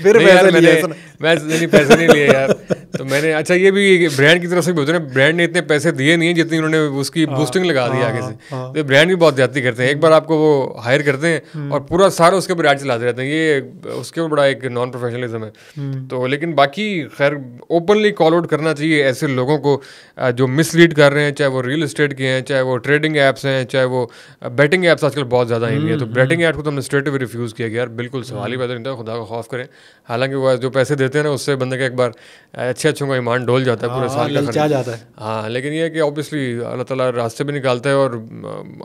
फिर मैंने पैसे नहीं लिए यार, तो मैंने अच्छा ये भी ब्रांड की तरफ से भी होता है ना, ब्रांड ने इतने पैसे दिए नहीं है जितनी उन्होंने उसकी बूस्टिंग लगा दी आगे से। तो ब्रांड भी बहुत ज्यादती करते हैं, एक बार आपको वो हायर करते हैं और पूरा सारा उसके ऊपर ऐड चलाते रहते हैं, ये उसके ऊपर बड़ा एक नॉन प्रोफेशनलिज्म है। तो लेकिन बाकी खैर ओपनली कॉल आउट करना चाहिए ऐसे लोगों को जो मिसलीड कर रहे हैं, चाहे वो रियल एस्टेट के हैं, चाहे वो ट्रेडिंग ऐप्स हैं, चाहे वो बैटिंग ऐप्स आजकल बहुत ज़्यादा आई है। तो बैटिंग ऐप को तो हमने स्ट्रेट अवे रिफ्यूज़ किया कि यार बिल्कुल सवाल ही पैदा नहीं था, खुदा का खौफ करें। हालांकि वो जो पैसे देते हैं ना उससे बंदे का एक बार अच्छों का ईमान डोल जाता है, पूरे साल का खर्च जाता है। हाँ, लेकिन ये है कि ऑब्वियसली अल्लाह ताला रास्ते भी निकालता है और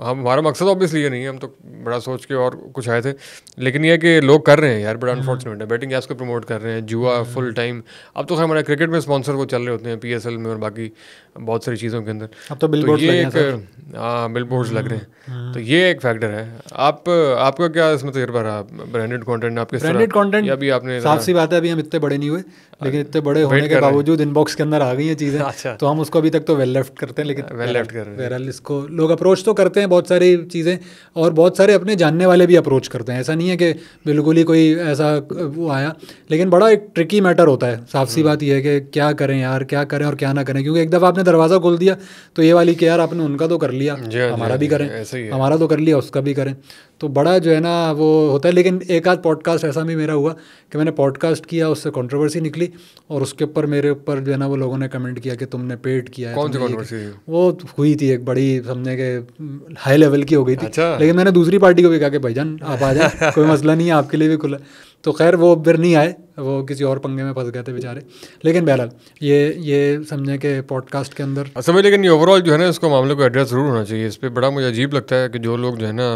हमारा मकसद ऑब्वियसली ये नहीं है, हम तो बड़ा सोच के और कुछ आए थे। लेकिन ये है कि लोग कर रहे हैं यार, बड़ा अनफॉर्चुनेट है, बैटिंग ऐप्स को प्रमोट कर रहे हैं, जुआ फुल टाइम। अब तो हमारे क्रिकेट में स्पॉन्सर वो चल रहे होते हैं PSL में और बाकी बहुत सारी चीज़ों के अंदर। अब तो बिलबोर्ड्स लगे हैं, हाँ बिलबोर्ड्स लग रहे हैं, तो ये एक फैक्टर है। आपका क्या इसमें तजुर्बा रहा ब्रांडेड कंटेंट? आपके ब्रांडेड कंटेंट अभी आपने साफ सी बात है, अभी हम इतने बड़े नहीं हुए, लेकिन इतने बड़े होने के बावजूद इनबॉक्स के अंदर आ गई हैं चीज़ें। अच्छा। तो हम उसको अभी तक तो वेल लेफ्ट करते हैं, लेकिन वेल लेफ्ट कर रहे हैं। बहरहाल इसको लोग अप्रोच तो करते हैं बहुत सारी चीज़ें, और बहुत सारे अपने जानने वाले भी अप्रोच करते हैं। ऐसा नहीं है कि बिल्कुल ही कोई ऐसा वो आया, लेकिन बड़ा एक ट्रिकी मैटर होता है। साफ सी बात यह है कि क्या करें यार, क्या करें और क्या ना करें, क्योंकि एक दफ़ा आपने दरवाज़ा खोल दिया तो ये वाली कि यार आपने उनका तो कर लिया, हमारा भी करें, हमारा तो कर लिया उसका भी करें, तो बड़ा जो है ना वो होता है। लेकिन एक आध पॉडकास्ट ऐसा भी मेरा हुआ कि मैंने पॉडकास्ट किया, उससे कंट्रोवर्सी निकली और उसके ऊपर मेरे ऊपर जो है ना वो लोगों ने कमेंट किया कि तुमने पेड किया है। कौन सी कंट्रोवर्सी? वो हुई थी एक बड़ी, समझे कि हाई लेवल की हो गई थी। अच्छा। लेकिन मैंने दूसरी पार्टी को भी कहा कि भाईजान आप आ जाए, कोई मसला नहीं है, आपके लिए भी खुला। तो खैर वो फिर नहीं आए, वो किसी और पंगे में फंस गए थे बेचारे। लेकिन बहरहाल ये समझे कि पॉडकास्ट के अंदर समझ, लेकिन ये ओवरऑल जो है ना इसको मामले को एड्रेस ज़रूर होना चाहिए। इस पर बड़ा मुझे अजीब लगता है कि जो लोग जो है ना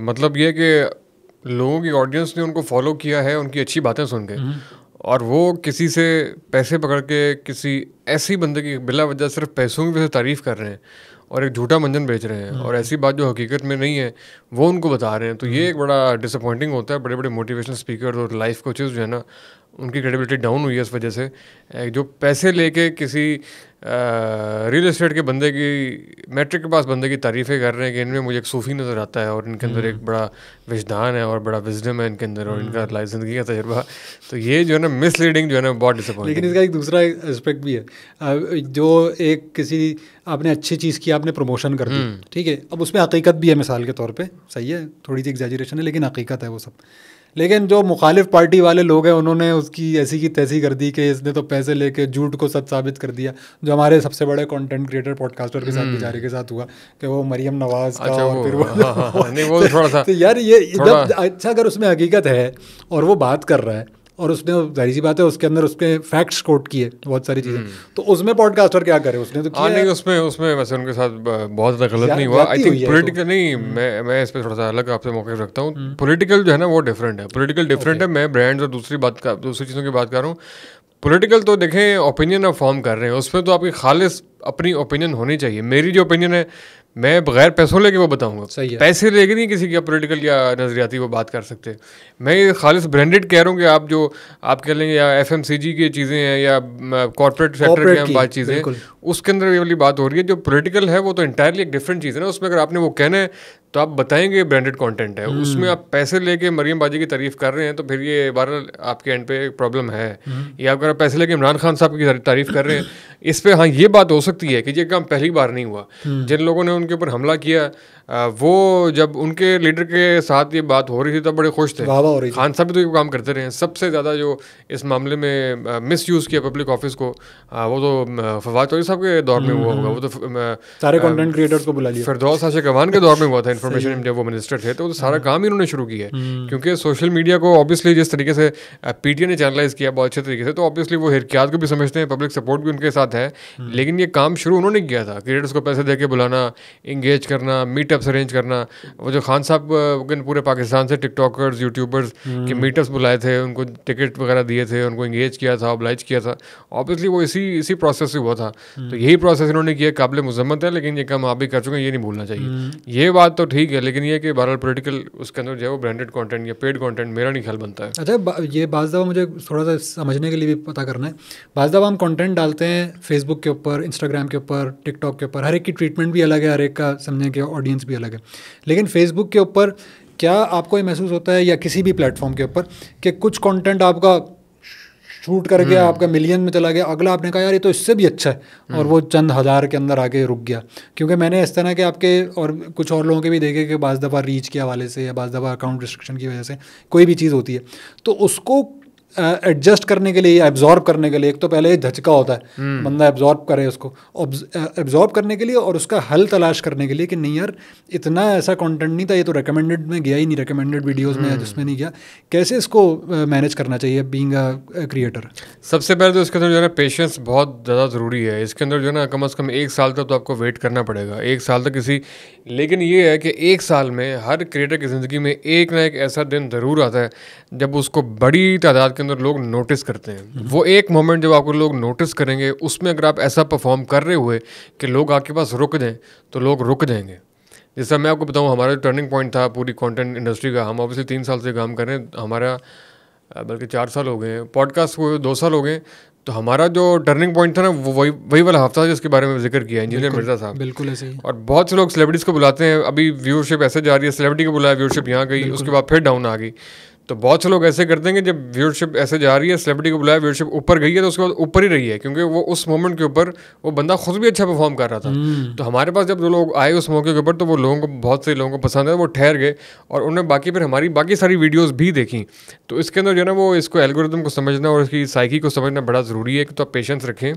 मतलब ये कि लोगों की ऑडियंस ने उनको फॉलो किया है उनकी अच्छी बातें सुन के, और वो किसी से पैसे पकड़ के किसी ऐसी बंदे की बिला वजह सिर्फ पैसों की वजह से तारीफ़ कर रहे हैं और एक झूठा मंजन बेच रहे हैं, और ऐसी बात जो हकीकत में नहीं है वो उनको बता रहे हैं। तो ये एक बड़ा डिसअपॉइंटिंग होता है। बड़े बड़े मोटिवेशनल स्पीकर और लाइफ कोचेस जो है ना उनकी क्रेडिबिलिटी डाउन हुई है इस वजह से। जो पैसे लेके किसी रियल एस्टेट के बंदे की, मैट्रिक के पास बंदे की तारीफ़ें कर रहे हैं कि इनमें मुझे एक सूफ़ी नज़र आता है और इनके अंदर एक बड़ा विजदान है और बड़ा विजडम है इनके अंदर और इनका ज़िंदगी का तजुर्बा, तो ये जो है ना मिसलीडिंग जो है ना बहुत डिसअपॉइंटिंग। लेकिन इसका एक दूसरा एस्पेक्ट भी है, जो एक किसी आपने अच्छी चीज़ की, आपने प्रमोशन कर दी, ठीक है, अब उसमें हकीकत भी है, मिसाल के तौर पे सही है, थोड़ी सी एग्जैजरेशन है लेकिन हकीकत है वो सब। लेकिन जो मुखालिफ पार्टी वाले लोग हैं उन्होंने उसकी ऐसी की तैसी कर दी कि इसने तो पैसे लेके झूठ को सच साबित कर दिया, जो हमारे सबसे बड़े कंटेंट क्रिएटर पॉडकास्टर के साथ बेचारे के साथ हुआ कि वो मरियम नवाज का अच्छा, और फिर वो नहीं वो थोड़ा सा तो यार ये जब अच्छा अगर उसमें हकीकत है और वो बात कर रहा है और उसने जाहिर सी बात है उसके अंदर उसके फैक्ट्स कोट किए बहुत सारी चीज़ें, तो उसमें पॉडकास्टर क्या करे, उसने तो किया नहीं उसमें वैसे उनके साथ बहुत ज़्यादा गलत नहीं हुआ। आई थिंक पॉलिटिकल नहीं, मैं इस पर थोड़ा सा अलग आपसे मौके रखता हूँ। पॉलिटिकल जो है ना वो डिफरेंट है, पॉलिटिकल डिफरेंट है। मैं ब्रांड्स और दूसरी चीज़ों की बात कर रहा हूँ। पॉलिटिकल तो देखें ओपिनियन आप फॉर्म कर रहे हैं, उसमें तो आपकी खालिस अपनी ओपिनियन होनी चाहिए। मेरी जो ओपिनियन है मैं बगैर पैसों लेके वो बताऊंगा, पैसे लेके नहीं किसी की पॉलिटिकल या नज़रियाती वो बात कर सकते। मैं ये खालिस ब्रांडेड कह रहा हूँ कि आप जो आप कह लेंगे या FMCG की चीज़ें हैं या कॉर्पोरेट सेक्टर की बात चीज़ें, उसके अंदर ये वाली बात हो रही है। जो पॉलिटिकल है वो तो इंटायरली एक डिफरेंट चीज़ है ना। उसमें अगर आपने वो कहना है तो आप बताएंगे ब्रांडेड कंटेंट है, उसमें आप पैसे लेके मरियम बाजी की तारीफ कर रहे हैं तो फिर ये बहरहाल आपके एंड पे एक प्रॉब्लम है। या अगर आप पैसे लेके इमरान खान साहब की तारीफ कर रहे हैं, इस पे हाँ ये बात हो सकती है कि ये काम पहली बार नहीं हुआ। जिन लोगों ने उनके ऊपर हमला किया वो जब उनके लीडर के साथ ये बात हो रही थी तब बड़े खुश थे। खान साहब भी तो ये काम करते रहे हैं। सबसे ज़्यादा जो इस मामले में मिस यूज़ किया पब्लिक ऑफिस को वो तो फवाद चौधरी साहब के दौर में हुआ होगा। वो तो सारे कंटेंट क्रिएटर्स को बुला लिया। फिरदौस आशिक अवान के दौर में हुआ था इन्फॉर्मेशन, जब वो मिनिस्टर थे तो सारा काम ही उन्होंने शुरू किया है। क्योंकि सोशल मीडिया को ऑब्वियसली जिस तरीके से PTI ने चैनलाइज किया बहुत अच्छे तरीके से, तो ऑब्वियसली वो हिरकियात को भी समझते हैं, पब्लिक सपोर्ट भी उनके साथ है। लेकिन ये काम शुरू उन्होंने किया था, क्रिएटर्स को पैसे दे के बुलाना, इंगेज करना, मीटअप्स अरेंज करना। वो जो खान साहब पूरे पाकिस्तान से टिकटॉकर्स यूट्यूबर्स के मीटअप्स बुलाए थे, उनको टिकट वगैरह दिए थे, उनको इंगेज किया था, ऑब्लाइज किया था। ऑब्वियसली वो इसी प्रोसेस से हुआ था। तो यही प्रोसेस इन्होंने किया, काबिल मुज़म्मत है। लेकिन ये काम आप भी कर चुके हैं, ये नहीं भूलना चाहिए। ये बात तो ठीक है, लेकिन ये कि बहरहाल पॉलिटिकल उसके अंदर जो है वो ब्रांडेड कंटेंट या पेड कंटेंट मेरा नहीं ख्याल बनता है। अच्छा ये बाज़ दफ़ा मुझे थोड़ा सा समझने के लिए भी पता करना है। बाज़ दफ़ा हम कंटेंट डालते हैं फेसबुक के ऊपर, इंस्टाग्राम के ऊपर, टिकटॉक के ऊपर, हर एक की ट्रीटमेंट भी अलग है, हर एक का समझने के ऑडियंस भी अलग है। लेकिन फेसबुक के ऊपर क्या आपको ये महसूस होता है या किसी भी प्लेटफॉर्म के ऊपर कि कुछ कंटेंट आपका शूट करके आपका मिलियन में चला गया, अगला आपने कहा यार ये तो इससे भी अच्छा है और वो चंद हज़ार के अंदर आके रुक गया? क्योंकि मैंने इस तरह के आपके और कुछ और लोगों के भी देखे कि बाज़ दफ़ा रीच के हवाले से या बाज़ दफ़ा अकाउंट रिस्ट्रिक्शन की वजह से कोई भी चीज़ होती है तो उसको एडजस्ट करने के लिए या एब्जॉर्ब करने के लिए, एक तो पहले झटका होता है बंदा एब्जॉर्ब करे उसको, एब्जॉर्ब करने के लिए और उसका हल तलाश करने के लिए कि नहीं यार इतना ऐसा कंटेंट नहीं था, ये तो रिकमेंडेड में गया ही नहीं, रिकमेंडेड वीडियोस में जिसमें नहीं गया। कैसे इसको मैनेज करना चाहिए बीइंग अ क्रिएटर? सबसे पहले तो इसके अंदर जो है ना पेशेंस बहुत ज़्यादा ज़रूरी है। इसके अंदर जो है ना कम से कम 1 साल तक तो आपको वेट करना पड़ेगा, 1 साल तक लेकिन ये है कि 1 साल में हर क्रिएटर की ज़िंदगी में एक ना एक ऐसा दिन ज़रूर आता है जब उसको बड़ी तादाद के अंदर लोग नोटिस करते हैं। वो एक मोमेंट जब आपको लोग नोटिस करेंगे, उसमें अगर आप ऐसा परफॉर्म कर रहे हुए कि लोग आपके पास रुक जाएं तो लोग रुक जाएंगे। जैसा मैं आपको बताऊं, हमारा टर्निंग पॉइंट था पूरी कंटेंट इंडस्ट्री का। हम ऑब्वियसली 3 साल से काम कर रहे हैं, हमारा बल्कि 4 साल हो गए हैं, पॉडकास्ट को 2 साल हो गए। तो हमारा जो टर्निंग पॉइंट था ना वो वही वाला हफ्ता था जिसके बारे में जिक्र किया इंजीनियर मिर्जा साहब। बिल्कुल ऐसे ही। और बहुत से लोग सेलिब्रिटीज़ को बुलाते हैं, अभी व्यूअरशिप ऐसे जा रही है, सेलिब्रिटी को बुलाया, व्यूअरशिप यहाँ गई, उसके बाद फिर डाउन आ गई। तो बहुत से लोग ऐसे करते हैं कि जब व्यूअरशिप ऐसे जा रही है, सेलिब्रिटी को बुलाया, व्यूअरशिप ऊपर गई है तो उसके बाद ऊपर ही रही है, क्योंकि वो उस मोमेंट के ऊपर वो बंदा खुद भी अच्छा परफॉर्म कर रहा था। तो हमारे पास जब जो लोग आए उस मौके के ऊपर तो वो लोगों को, बहुत से लोगों को पसंद है, वो ठहर गए और उन्होंने बाकी फिर हमारी बाकी सारी वीडियोज़ भी देखी। तो इसके अंदर जो है ना वो इसको एल्गोरिथम को समझना और इसकी साइकी को समझना बड़ा ज़रूरी है कि तो आप पेशेंस रखें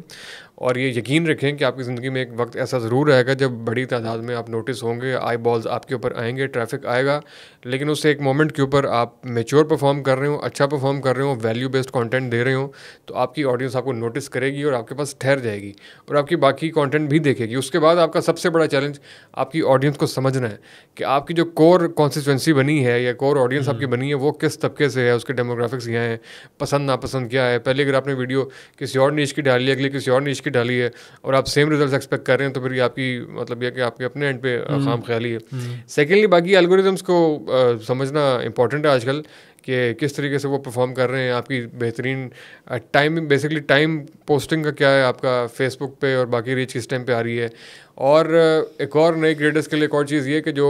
और ये यकीन रखें कि आपकी ज़िंदगी में एक वक्त ऐसा ज़रूर आएगा जब बड़ी तादाद में आप नोटिस होंगे, आई बॉल्स आपके ऊपर आएंगे, ट्रैफिक आएगा। लेकिन उससे एक मोमेंट के ऊपर आप मेच्योर परफॉर्म कर रहे हो, अच्छा परफॉर्म कर रहे हो, वैल्यू बेस्ड कंटेंट दे रहे हो, तो आपकी ऑडियंस आपको नोटिस करेगी और आपके पास ठहर जाएगी और आपकी बाकी कंटेंट भी देखेगी। उसके बाद आपका सबसे बड़ा चैलेंज आपकी ऑडियंस को समझना है कि आपकी जो कोर कॉन्स्टिट्यूंसी बनी है या कोर ऑडियंस आपकी बनी है वो किस तबके से है, उसके डेमोग्राफिक्स क्या हैं, पसंद नापसंद क्या है। पहले अगर आपने वीडियो किसी और नीश की डाली है, अगली किसी और नीश की डाली है और आप सेम रिजल्ट्स एक्सपेक्ट कर रहे हैं तो फिर ये आपकी मतलब यह कि आपके अपने एंड पे खाम ख्याली है। सेकेंडली बाकी एल्गोरिथम्स को समझना इंपॉर्टेंट है आजकल कि किस तरीके से वो परफॉर्म कर रहे हैं। आपकी बेहतरीन टाइम, बेसिकली टाइम पोस्टिंग का क्या है, आपका फेसबुक पे और बाकी रीच किस टाइम पे आ रही है और एक और नई क्रिएटर्स के लिए एक और चीज़ ये कि जो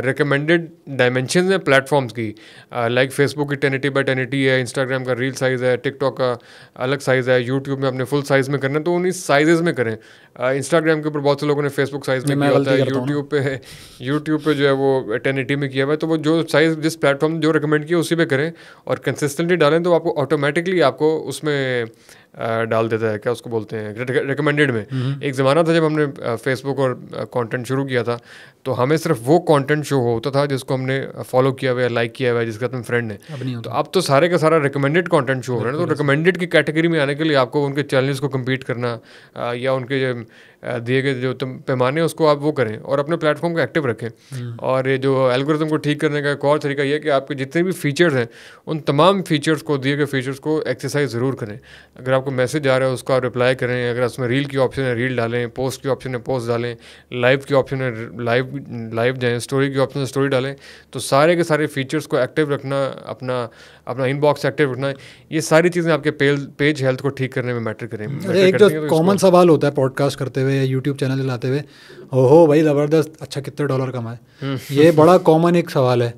रिकमेंडेड डायमेंशन है प्लेटफॉर्म्स की, लाइक फेसबुक की 1080x1080 है, इंस्टाग्राम का रील साइज़ है, टिकटॉक का अलग साइज़ है, यूट्यूब में अपने फुल साइज़ में करना है तो उन्हीं साइजेस में करें। इंस्टाग्राम के ऊपर बहुत से लोगों ने फेसबुक साइज़ में किया होता है, यूट्यूब पे जो है वो 1080 में किया हुआ है, तो वो जो साइज़ जिस प्लेटफॉर्म जो रिकमेंड किया उसी पे करें और कंसिस्टेंटली डालें तो आपको ऑटोमेटिकली आपको उसमें डाल देता है, क्या उसको बोलते हैं, रिकमेंडेड में। एक ज़माना था जब हमने फेसबुक और कंटेंट शुरू किया था तो हमें सिर्फ वो कंटेंट शो होता था जिसको हमने फॉलो किया हुआ है, लाइक किया हुआ है, जिसके साथ हम फ्रेंड हैं। तो अब तो सारे का सारा रिकमेंडेड कंटेंट शो हो रहा है। तो रिकमेंडेड की कैटेगरी में आने के लिए आपको उनके चैलेंज को कम्पीट करना या उनके दिए गए जो पैमाने उसको आप वो करें और अपने प्लेटफॉर्म को एक्टिव रखें। और ये जो एल्गोरिथम को ठीक करने का एक और तरीका ये है कि आपके जितने भी फीचर्स हैं उन तमाम फीचर्स को, दिए गए फीचर्स को एक्सरसाइज ज़रूर करें। अगर आपको मैसेज आ रहा है उसको आप रिप्लाई करें, अगर उसमें रील की ऑप्शन है रील डालें, पोस्ट की ऑप्शन है पोस्ट डालें, लाइव की ऑप्शन है लाइव जाएँ, स्टोरी की ऑप्शन है स्टोरी डालें। तो सारे के सारे फीचर्स को एक्टिव रखना, अपना इनबॉक्स एक्टिव रखना, ये सारी चीज़ें आपके पेज हेल्थ को ठीक करने में मैटर करें। एक जो कॉमन सवाल होता है पॉडकास्ट करते हुए या यूट्यूब चैनल चलाते हुए, ओहो भाई ज़बरदस्त, अच्छा कितने डॉलर कमाए, ये बड़ा कॉमन एक सवाल है।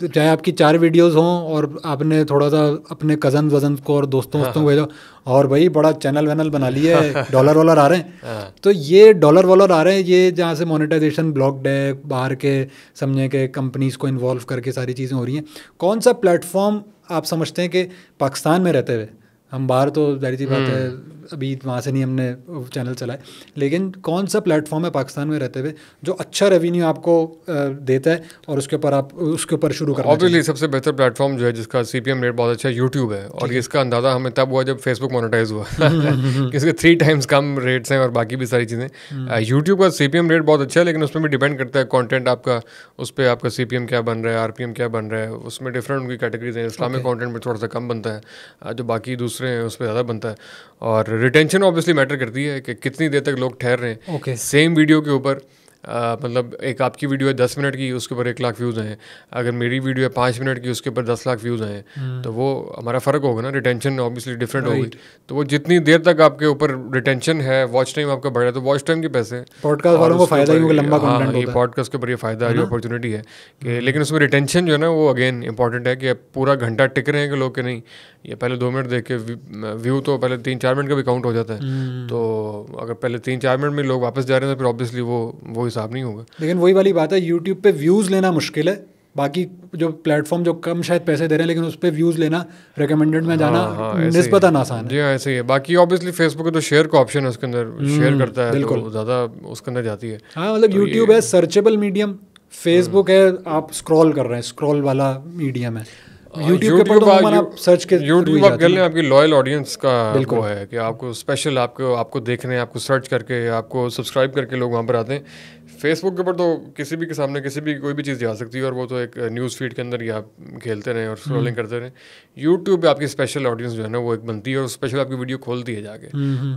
चाहे आपकी 4 वीडियोस हों और आपने थोड़ा सा अपने कज़न वज़न को और दोस्तों को भेजो और भाई बड़ा चैनल वैनल बना लिया है, डॉलर वॉलर आ रहे हैं। तो ये डॉलर वॉलर आ रहे हैं, ये जहाँ से मोनेटाइजेशन ब्लॉक्ड है, बाहर के समझे के कंपनीज को इन्वॉल्व करके सारी चीज़ें हो रही हैं। कौन सा प्लेटफॉर्म आप समझते हैं कि पाकिस्तान में रहते हुए, हम बाहर तो जाहिर सी बात है अभी वहाँ से नहीं हमने चैनल चलाए, लेकिन कौन सा प्लेटफॉर्म है पाकिस्तान में रहते हुए जो अच्छा रेवेन्यू आपको देता है और उसके ऊपर आप उसके ऊपर शुरू करना? ऑब्वियसली सबसे बेहतर प्लेटफॉर्म जो है जिसका CPM रेट बहुत अच्छा है यूट्यूब है। और इसका अंदाज़ा हमें तब हुआ जब फेसबुक मोनेटाइज हुआ कि इसके 3 टाइम्स कम रेट्स हैं और बाकी भी सारी चीज़ें। यूट्यूब का CPM रेट बहुत अच्छा है, लेकिन उसमें भी डिपेंड करता है कॉन्टेंट आपका, उस पर आपका CPM क्या बन रहा है, RPM क्या बन रहा है, उसमें डिफरेंट उनकी कैटेगरीज हैं। इस्लामिक कॉन्टेंट में थोड़ा सा कम बनता है, जो बाकी दूसरे हैं उस पर ज़्यादा बनता है। और रिटेंशन ऑब्वियसली मैटर करती है कि कितनी देर तक लोग ठहर रहे हैं सेम वीडियो के ऊपर। मतलब एक आपकी वीडियो है 10 मिनट की, उसके ऊपर 1 लाख व्यूज़ हैं। अगर मेरी वीडियो है 5 मिनट की, उसके ऊपर 10 लाख व्यूज़ हैं, तो वो हमारा फ़र्क होगा ना, रिटेंशन ऑब्वियसली डिफरेंट होगी। तो वो जितनी देर तक आपके ऊपर रिटेंशन है, वॉच टाइम आपका बढ़ा है, तो वॉच टाइम के पैसे पॉडकास्ट वालों को फायदा ही, लंबा कंटेंट होता है। ये पॉडकास्ट के ऊपर ये फ़ायदा है, अपॉर्चुनिटी है कि, लेकिन उसमें रिटेंशन जो है ना वो अगेन इंपॉर्टेंट है कि पूरा घंटा टिक रहे हैं कि लोग के नहीं, ये पहले 2 मिनट देख के व्यू तो पहले 3-4 मिनट का भी काउंट हो जाता है। तो अगर पहले 3-4 मिनट में लोग वापस जा रहे हैं तो फिर ऑब्वियसली वो हिसाब नहीं होगा। लेकिन वही वाली बात है, यूट्यूब पे व्यूज़ लेना मुश्किल है, बाकी जो प्लेटफॉर्म जो कम शायद पैसे दे रहे हैं लेकिन उस पर व्यूज़ लेना, रिकमेंडेड में जाना निस्बतन आसान है। जी हाँ, ऐसे ही है। बाकी ऑब्वियसली फेसबुक का तो शेयर का ऑप्शन है, उसके अंदर शेयर करता है तो ज़्यादा उसके अंदर जाती है। हाँ, मतलब यूट्यूब है सर्चेबल मीडियम, फेसबुक है आप स्क्रॉल कर रहे हैं, स्क्रॉल वाला मीडियम है। यूट्यूब आप सर्च के यूट्यूब आप कर लें, आपकी लॉयल ऑडियंस का वो है कि आपको स्पेशल आपको देखने, आपको सर्च करके, आपको सब्सक्राइब करके लोग वहाँ पर आते हैं। फेसबुक के ऊपर तो किसी भी के सामने किसी भी कोई भी चीज़ जा सकती है और वो तो एक न्यूज़ फीड के अंदर ही आप खेलते रहें और स्क्रॉलिंग करते रहें। यूट्यूब पे आपकी स्पेशल ऑडियंस जो है ना वो एक बनती है और स्पेशल आपकी वीडियो खोलती है जाके,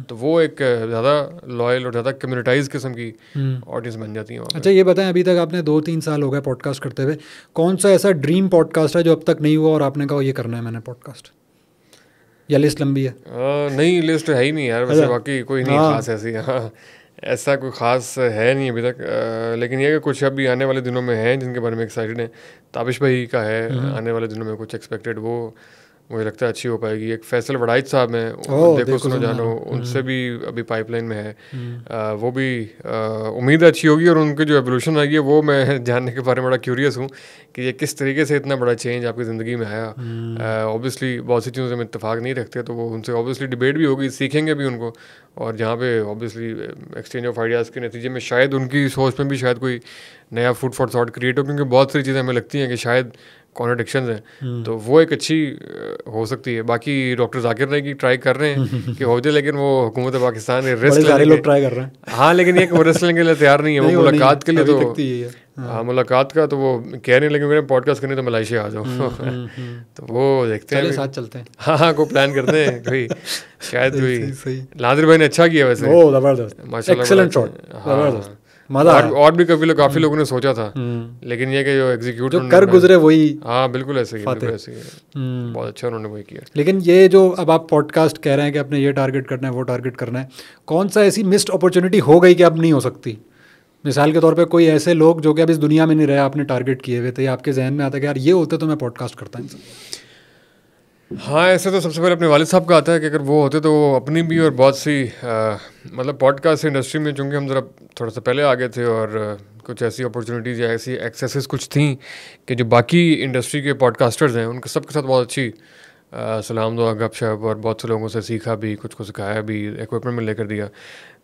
तो वो एक ज़्यादा लॉयल और ज़्यादा कम्युनिटाइज किस्म की ऑडियंस बन जाती है। अच्छा ये बताएं, अभी तक आपने 2-3 साल हो गए पॉडकास्ट करते हुए, कौन सा ऐसा ड्रीम पॉडकास्ट है जो अब तक नहीं हुआ और आपने कहा ये करना है मैंने पॉडकास्ट, या लिस्ट लंबी है? नहीं, लिस्ट है ही नहीं यार, वैसे बाकी कोई नहीं खास ऐसी। हाँ, ऐसा कोई ख़ास है नहीं अभी तक, लेकिन ये कि कुछ अभी आने वाले दिनों में हैं जिनके बारे में एक्साइटेड हैं। ताबिश भाई का है आने वाले दिनों में कुछ एक्सपेक्टेड, वो मुझे लगता है अच्छी हो पाएगी। एक फैसल वड़ाइद साहब हैं, देखो सुनो जानो, उनसे भी अभी पाइपलाइन में है, वो भी उम्मीद अच्छी होगी। और उनकी जो एवोल्यूशन आई है वो मैं जानने के बारे में बड़ा क्यूरियस हूँ कि ये किस तरीके से इतना बड़ा चेंज आपकी ज़िंदगी में आया। ऑब्वियसली बहुत सी चीज़ों से हम इत्तेफाक नहीं रखते, तो वो उनसे ऑब्वियसली डिबेट भी होगी, सीखेंगे भी उनको, और जहाँ पे ऑब्वियसली एक्सचेंज ऑफ आइडियाज़ के नतीजे में शायद उनकी सोच में भी शायद कोई नया फूड फॉर थॉट क्रिएट हो, क्योंकि बहुत सारी चीज़ें हमें लगती हैं कि शायद कॉन्ट्रडिक्शंस हैं, तो वो एक अच्छी हो सकती है। बाकी डॉक्टर जाकिर नाइक की ट्राई कर रहे हैं कि हो जाए, लेकिन वो हुकूमत पाकिस्तान रिस्क सारे लोग ट्राई कर रहे हैं। हाँ, लेकिन ये वो रिस्क लेने के लिए तैयार नहीं है, वो मुलाकात के लिए तो हाँ, मुलाकात का तो वो कह रहे हैं, लेकिन मैंने पॉडकास्ट करने तो मलेशिया आ जाओ। तो वो देखते हैं, साथ चलते हैं। हाँ, कोई प्लान करते हैं कोई, शायद कोई। नादिर भाई ने अच्छा किया वैसे, जबरदस्त, माशाल्लाह, एक्सीलेंट शॉट, जबरदस्त, मजा और भी काफी लोगों ने सोचा था, लेकिन ये कि जो एग्जीक्यूट जो कर गुजरे वही। हाँ बिल्कुल ऐसे ही, बिल्कुल ऐसे ही, बहुत अच्छा उन्होंने वही किया। लेकिन ये जो अब आप पॉडकास्ट कह रहे हैं कि आपने ये टारगेट करना है, वो टारगेट करना है, कौन सा ऐसी मिस्ड अपॉर्चुनिटी हो गई कि अब नहीं हो सकती? मिसाल के तौर पे कोई ऐसे लोग जो कि अब इस दुनिया में नहीं रहे, आपने टारगेट किए हुए थे, आपके जहन में आता है कि यार ये होते तो मैं पॉडकास्ट करता इनसे? हाँ, ऐसे तो सबसे पहले अपने वालिद साहब का आता है कि अगर वो होते तो वो अपनी भी और बहुत सी मतलब पॉडकास्ट इंडस्ट्री में चूँकि हम ज़रा थोड़ा सा पहले आ गए थे और कुछ ऐसी अपॉर्चुनिटीज़ या ऐसी एक्सेसेस कुछ थी कि जो बाकी इंडस्ट्री के पॉडकास्टर्स हैं उनके सबके साथ बहुत अच्छी सलाम दुआ गपशप और बहुत से लोगों से सीखा भी, कुछ को सिखाया भी, इक्विपमेंट में लेकर दिया।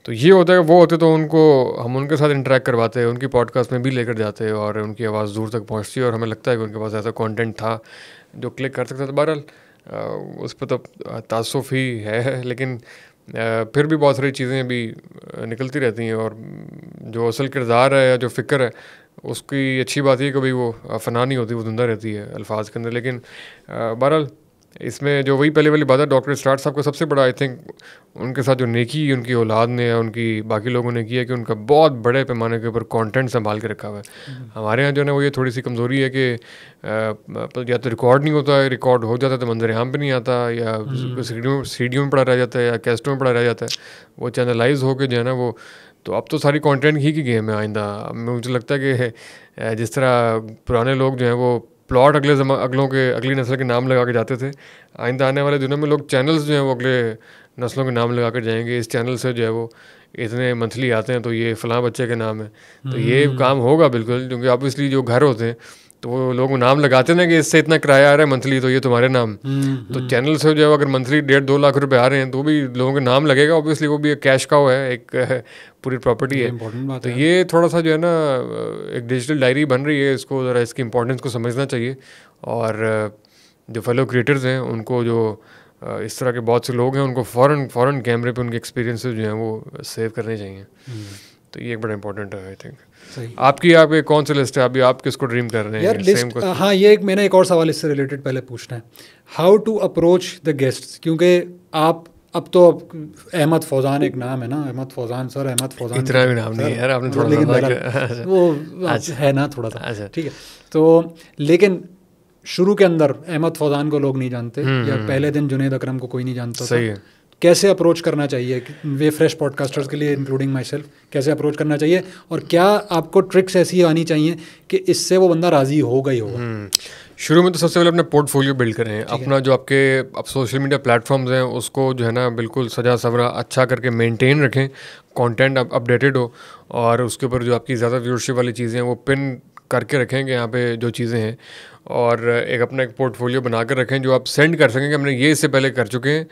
तो ये होता है, वो होते तो उनको हम उनके साथ इंटरेक्ट करवाते, उनकी पॉडकास्ट में भी लेकर जाते और उनकी आवाज़ दूर तक पहुँचती और हमें लगता है कि उनके पास ऐसा कंटेंट था जो क्लिक कर सकता था। बहरहाल उस पर तो तासुफ़ ही है, लेकिन फिर भी बहुत सारी चीज़ें भी निकलती रहती हैं और जो असल किरदार है या जो फ़िक्र है उसकी अच्छी बात है, कभी वो फ़ना नहीं होती, वो ज़िंदा रहती है अल्फाज के अंदर। लेकिन बहरहाल इसमें जो वही पहले वाली बात है, डॉक्टर स्टार्ट साहब का सबसे बड़ा आई थिंक उनके साथ जो नेकी उनकी औलाद ने या उनकी बाकी लोगों ने किया कि उनका बहुत बड़े पैमाने के ऊपर कंटेंट संभाल के रखा हुआ है। हमारे यहाँ जो है ना वो ये थोड़ी सी कमज़ोरी है कि या तो रिकॉर्ड नहीं होता है, रिकॉर्ड हो जाता है तो मंजर आम पे नहीं आता, या सीडियों में पड़ा रह जाता है या कैस्टों में पड़ा रह जाता है, वो चैनलाइज होकर जो है ना वो। तो अब तो सारी कंटेंट ही की गेम है आइंदा। मुझे लगता है कि जिस तरह पुराने लोग जो हैं वो प्लॉट अगली नस्ल के नाम लगा के जाते थे, आइंदा आने वाले दिनों में लोग चैनल्स जो हैं वो अगले नस्लों के नाम लगा कर जाएंगे। इस चैनल से जो है वो इतने मंथली आते हैं तो ये फ़लाँ बच्चे के नाम है। तो ये काम होगा बिल्कुल, क्योंकि ऑब्वियसली जो घर होते हैं तो वो लोग नाम लगाते हैं ना कि इससे इतना किराया आ रहा है मंथली तो ये तुम्हारे नाम। तो चैनल से जो है अगर मंथली 1.5-2 लाख रुपए आ रहे हैं तो भी लोगों के नाम लगेगा। ऑब्वियसली वो भी एक कैश काउ है, एक पूरी प्रॉपर्टी है। तो ये थोड़ा सा जो है ना एक डिजिटल डायरी बन रही है, इसको ज़रा इसकी इंपॉर्टेंस को समझना चाहिए। और जो फेलो क्रिएटर्स हैं उनको, जो इस तरह के बहुत से लोग हैं, उनको फ़ौरन कैमरे पे उनके एक्सपीरियंसेस जो हैं वो सेव करने चाहिए। तो ये एक बड़ा इंपॉर्टेंट है आई थिंक। आपकी कौन सी लिस्ट है अभी, आप किसको ड्रीम कर रहे हैं यार? लिस्ट, हाँ, ये मैंने एक और सवाल इससे रिलेटेड पहले पूछना है, how to approach the guests, क्योंकि आप अब तो अहमद फौजान एक नाम है ना, अहमद फौजान सर, अहमद फौजान इतना भी नाम नहीं है यार, आपने थोड़ा लेकिन वो है ना थोड़ा सा, ठीक है। तो लेकिन शुरू के अंदर अहमद फौजान को लोग नहीं जानते, या पहले दिन जुनैद अकरम को कोई नहीं जानता। सही है। कैसे अप्रोच करना चाहिए वे फ्रेश पॉडकास्टर्स के लिए, इंक्लूडिंग माई सेल्फ, कैसे अप्रोच करना चाहिए, और क्या आपको ट्रिक्स ऐसी आनी चाहिए कि इससे वो बंदा राज़ी होगा ही होगा? शुरू में तो सबसे पहले अपना पोर्टफोलियो बिल्ड करें, अपना जो आपके अब सोशल मीडिया प्लेटफॉर्म्स हैं उसको जो है ना बिल्कुल सजा सवरा अच्छा करके मेंटेन रखें, कंटेंट अपडेटेड हो, और उसके ऊपर जो आपकी ज़्यादा व्यूअरशिप वाली चीज़ें हैं वो पिन करके रखेंगे यहाँ पे जो चीज़ें हैं, और एक अपना एक पोर्टफोलियो बना कर रखें जो आप सेंड कर सकें कि हमने ये इससे पहले कर चुके हैं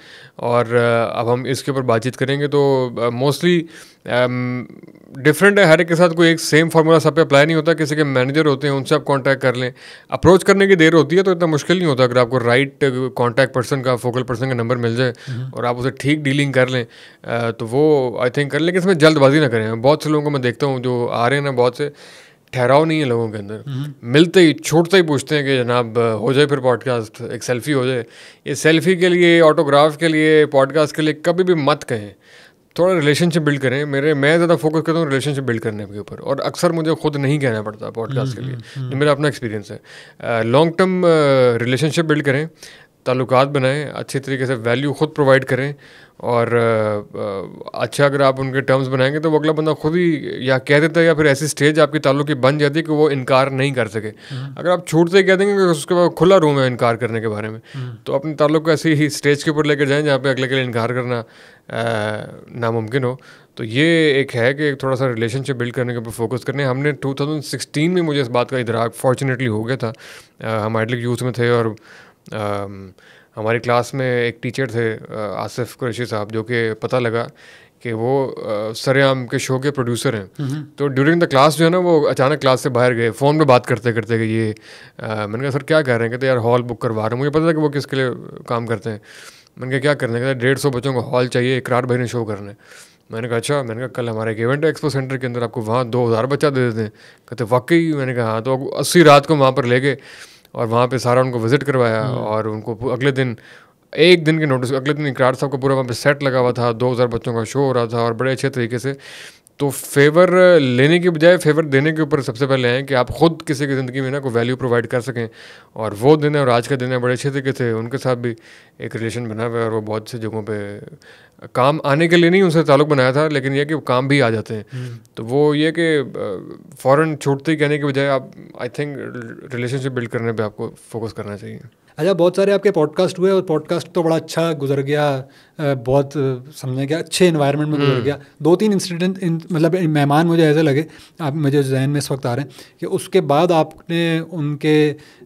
और अब हम इसके ऊपर बातचीत करेंगे। तो मोस्टली डिफरेंट है, हर एक के साथ कोई एक सेम फार्मूला सब पे अप्लाई नहीं होता। किसी के मैनेजर होते हैं, उनसे आप कांटेक्ट कर लें। अप्रोच करने की देर होती है तो इतना मुश्किल नहीं होता अगर आपको राइट कांटेक्ट पर्सन का, फोकल पर्सन का नंबर मिल जाए और आप उसे ठीक डीलिंग कर लें तो वो आई थिंक कर लें। लेकिन इसमें जल्दबाजी ना करें। बहुत से लोगों को मैं देखता हूँ जो आ रहे हैं ना, बहुत से ठहराव नहीं है लोगों के अंदर, मिलते ही छूटते ही पूछते हैं कि जनाब हो जाए फिर पॉडकास्ट, एक सेल्फी हो जाए। ये सेल्फी के लिए, ऑटोग्राफ के लिए, पॉडकास्ट के लिए कभी भी मत कहें। थोड़ा रिलेशनशिप बिल्ड करें। मैं ज़्यादा फोकस करता हूँ रिलेशनशिप बिल्ड करने के ऊपर, और अक्सर मुझे खुद नहीं कहना पड़ता पॉडकास्ट के लिए, जो मेरा अपना एक्सपीरियंस है। लॉन्ग टर्म रिलेशनशिप बिल्ड करें, ताल्लुकात बनाएं, अच्छे तरीके से वैल्यू खुद प्रोवाइड करें, और अच्छा अगर आप उनके टर्म्स बनाएंगे तो वो अगला बंदा खुद ही या कह देता है, या फिर ऐसी स्टेज आपकी ताल्लुक की बन जाती है कि वो इनकार नहीं कर सके। अगर आप छूटते ही कह देंगे कि उसके बाद खुला रूम है इनकार करने के बारे में, तो अपने ताल्लुक को ऐसी ही स्टेज के ऊपर लेकर जाएं जहाँ पे अगले के लिए इनकार करना नामुमकिन हो। तो ये एक है कि थोड़ा सा रिलेशनशिप बिल्ड करने के ऊपर फोकस करने। हमने 2016 में मुझे इस बात का इदराक फॉर्चुनेटली हो गया था। हम आइडलिक यूथ में थे और हमारी क्लास में एक टीचर थे आसिफ कुरैशी साहब, जो कि पता लगा कि वो सरेआम के शो के प्रोड्यूसर हैं। तो ड्यूरिंग द क्लास जो है ना वो अचानक क्लास से बाहर गए, फ़ोन पे बात करते करते कि ये मैंने कहा सर क्या कह रहे हैं? कहते यार हॉल बुक करवा रहे हैं। मुझे पता था कि वो किसके लिए काम करते हैं। मैंने कहा क्या करने? कहते 150 बच्चों को हॉल चाहिए, इकरार भाई ने शो करना है। मैंने कहा अच्छा। मैंने कहा कल हमारे एक इवेंट एक्सपो सेंटर के अंदर, आपको वहाँ 2000 बच्चा दे देते हैं। कहते वाकई? मैंने कहा हाँ। तो 80 रात को वहाँ पर ले गए और वहाँ पे सारा उनको विज़िट करवाया, और उनको अगले दिन एक दिन के नोटिस, अगले दिन इकरार साहब का पूरा वहाँ पे सेट लगा हुआ था, 2000 बच्चों का शो हो रहा था और बड़े अच्छे तरीके से। तो फेवर लेने की बजाय फेवर देने के ऊपर सबसे पहले हैं कि आप खुद किसी की ज़िंदगी में ना कोई वैल्यू प्रोवाइड कर सकें। और वो दिन है और आज का दिन है बड़े अच्छे तरीके से उनके साथ भी एक रिलेशन बना हुआ है और वो बहुत सी जगहों पे काम आने के लिए नहीं उनसे ताल्लुक़ बनाया था, लेकिन ये कि वो काम भी आ जाते हैं। तो वो ये कि फ़ौरन छूटते ही कहने के बजाय आप आई थिंक रिलेशनशिप बिल्ड करने पे आपको फोकस करना चाहिए। अच्छा, बहुत सारे आपके पॉडकास्ट हुए और पॉडकास्ट तो बड़ा अच्छा गुजर गया, बहुत समझने के अच्छे इन्वायरमेंट में गुजर गया। 2-3 इंसिडेंट मतलब मेहमान मुझे ऐसे लगे, आप मुझे जहन में इस वक्त आ रहे हैं कि उसके बाद आपने उनके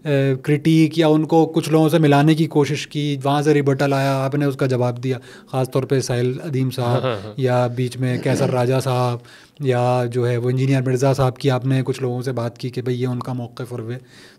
क्रिटिक या उनको कुछ लोगों से मिलाने की कोशिश की, वहाँ से रिबटल आया, आपने उसका जवाब दिया, ख़ास तौर पे साहिल अदीम साहब या बीच में कैसर राजा साहब या जो है वो इंजीनियर मिर्ज़ा साहब की आपने कुछ लोगों से बात की कि भाई ये उनका मौक़िफ़ और वे।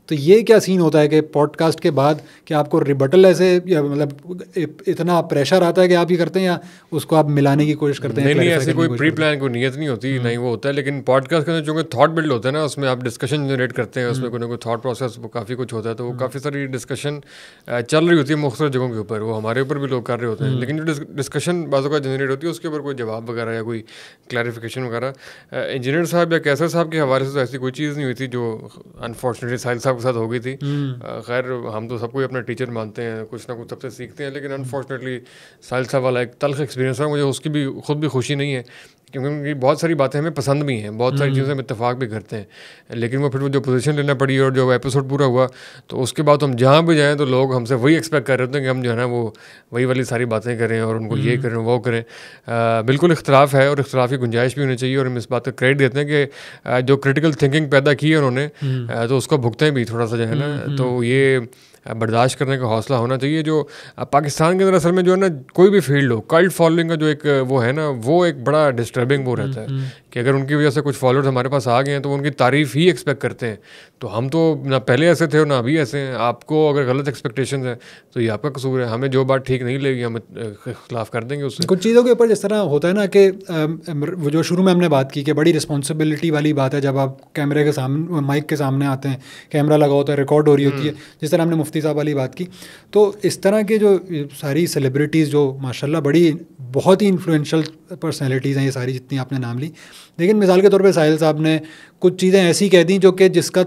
तो ये क्या सीन होता है कि पॉडकास्ट के बाद कि आपको रिबटल ऐसे या मतलब इतना प्रेशर आता है कि आप ये करते हैं या उसको आप मिलाने की कोशिश करते हैं? नहीं, ऐसे कोई प्री प्लान कोई नीयत नहीं होती, नहीं वो होता है। लेकिन पॉडकास्ट के अंदर जो थॉट बिल्ड होता है ना, उसमें आप डिस्कशन जनरेट करते हैं, उसमें कोई ना कोई थॉट प्रोसेस काफ़ी कुछ होता है। तो वो काफ़ी सारी डिस्कशन चल रही होती है मुख्तलिफ जगहों के ऊपर, वो हमारे ऊपर भी लोग कर रहे होते हैं। लेकिन जो डिस्कशन बाज़ों का जनरेट होती है उसके ऊपर कोई जवाब वगैरह या कोई क्लैरिफिकेशन वगैरह इंजीनियर साहब या कैसर साहब के हवाले से तो ऐसी कोई चीज़ नहीं हुई थी जो अनफॉर्चुनेटली साहिल साहब के साथ हो गई थी। खैर हम तो सबको अपना टीचर मानते हैं, कुछ ना कुछ सबसे सीखते हैं, लेकिन अनफॉर्चुनेटली साहिल साहब वाला एक तल्ख एक्सपीरियंस है। मुझे उसकी भी खुद भी खुशी नहीं है क्योंकि उनकी बहुत सारी बातें हमें पसंद भी हैं, बहुत सारी चीज़ें हम इत्तेफाक भी करते हैं, लेकिन वो फिर वो जो पोजीशन लेना पड़ी और जो एपिसोड पूरा हुआ तो उसके बाद हम जहाँ भी जाएँ तो लोग हमसे वही एक्सपेक्ट कर रहे होते हैं कि हम जो है ना वो वही वाली सारी बातें करें और उनको ये करें वो करें। बिल्कुल इख्तलाफ है और इख्तलाफ की गुंजाइश भी होनी चाहिए और हम इस बात का क्रेडिट देते हैं कि जो क्रिटिकल थिंकिंग पैदा की है उन्होंने तो उसको भुगतें भी थोड़ा सा जो है ना, तो ये बर्दाश्त करने का हौसला होना चाहिए। जो पाकिस्तान के अंदर असल में जो है ना कोई भी फील्ड हो, कल्ट फॉलोइंग का जो एक वो है ना, वो एक बड़ा डिस्टर्बिंग वो रहता है कि अगर उनकी वजह से कुछ फॉलोअर्स हमारे पास आ गए हैं तो वो उनकी तारीफ़ ही एक्सपेक्ट करते हैं। तो हम तो ना पहले ऐसे थे और ना अभी ऐसे हैं। आपको अगर गलत एक्सपेक्टेशंस हैं तो ये आपका कसूर है, हमें जो बात ठीक नहीं लगेगी हम खिलाफ कर देंगे उससे। कुछ चीज़ों के ऊपर जिस तरह होता है ना कि वो जो शुरू में हमने बात की कि बड़ी रिस्पॉन्सिबिलिटी वाली बात है जब आप कैमरे के सामने माइक के सामने आते हैं, कैमरा लगा होता है, रिकॉर्ड हो रही होती है, जिस तरह हमने मुफ्ती साहब वाली बात की। तो इस तरह के जो सारी सेलिब्रिटीज़ जो माशाल्लाह बड़ी बहुत ही इन्फ्लुएंशियल पर्सनैलिटीज़ हैं ये सारी जितनी आपने नाम ली, लेकिन मिसाल के तौर पे साहिल साहब ने कुछ चीज़ें ऐसी कह दी जो कि जिसका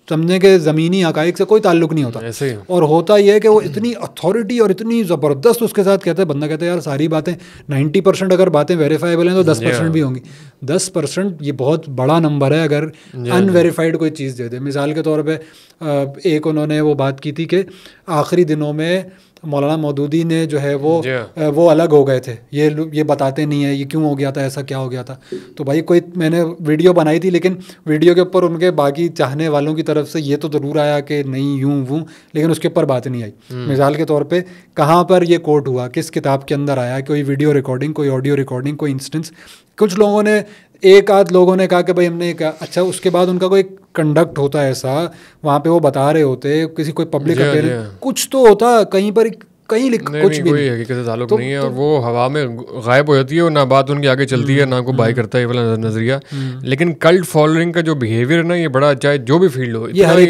समझने के ज़मीनी हक़ाइक़ से कोई ताल्लुक नहीं होता। ऐसे ही और होता यह है कि वो इतनी अथॉरिटी और इतनी ज़बरदस्त उसके साथ कहते हैं, बंदा कहता है यार सारी बातें 90% अगर बातें वेरीफाइबल हैं तो 10% भी होंगी। 10% ये बहुत बड़ा नंबर है अगर अनवेरीफाइड कोई चीज़ दे दे। मिसाल के तौर पर एक उन्होंने वो बात की थी कि आखिरी दिनों में मौलाना मौदूदी ने जो है वो अलग हो गए थे, ये बताते नहीं है ये क्यों हो गया था, ऐसा क्या हो गया था। तो भाई कोई मैंने वीडियो बनाई थी लेकिन वीडियो के ऊपर उनके बाकी चाहने वालों की तरफ से ये तो ज़रूर आया कि नहीं यूं वूं, लेकिन उसके ऊपर बात नहीं आई। मिसाल के तौर पे कहाँ पर ये कोट हुआ, किस किताब के अंदर आया, कोई वीडियो रिकॉर्डिंग, कोई ऑडियो रिकॉर्डिंग, कोई इंस्टेंस। कुछ लोगों ने एक आध लोगों ने कहा कि भाई हमने कहा अच्छा, उसके बाद उनका कोई कंडक्ट होता है ऐसा, वहाँ पे वो बता रहे होते किसी कोई पब्लिक अपेयरेंस कुछ तो होता कहीं पर कहीं कुछ भी कोई हकीकत से ताल्लुक नहीं है और वो हवा में गायब हो जाती है और ना बात उनकी आगे चलती है ना कोई बाई करता है ये वाला नजरिया। लेकिन कल्ट फॉलोइंग का जो बिहेवियर है ना ये बड़ा, चाहे जो भी फील्ड हो, ये हर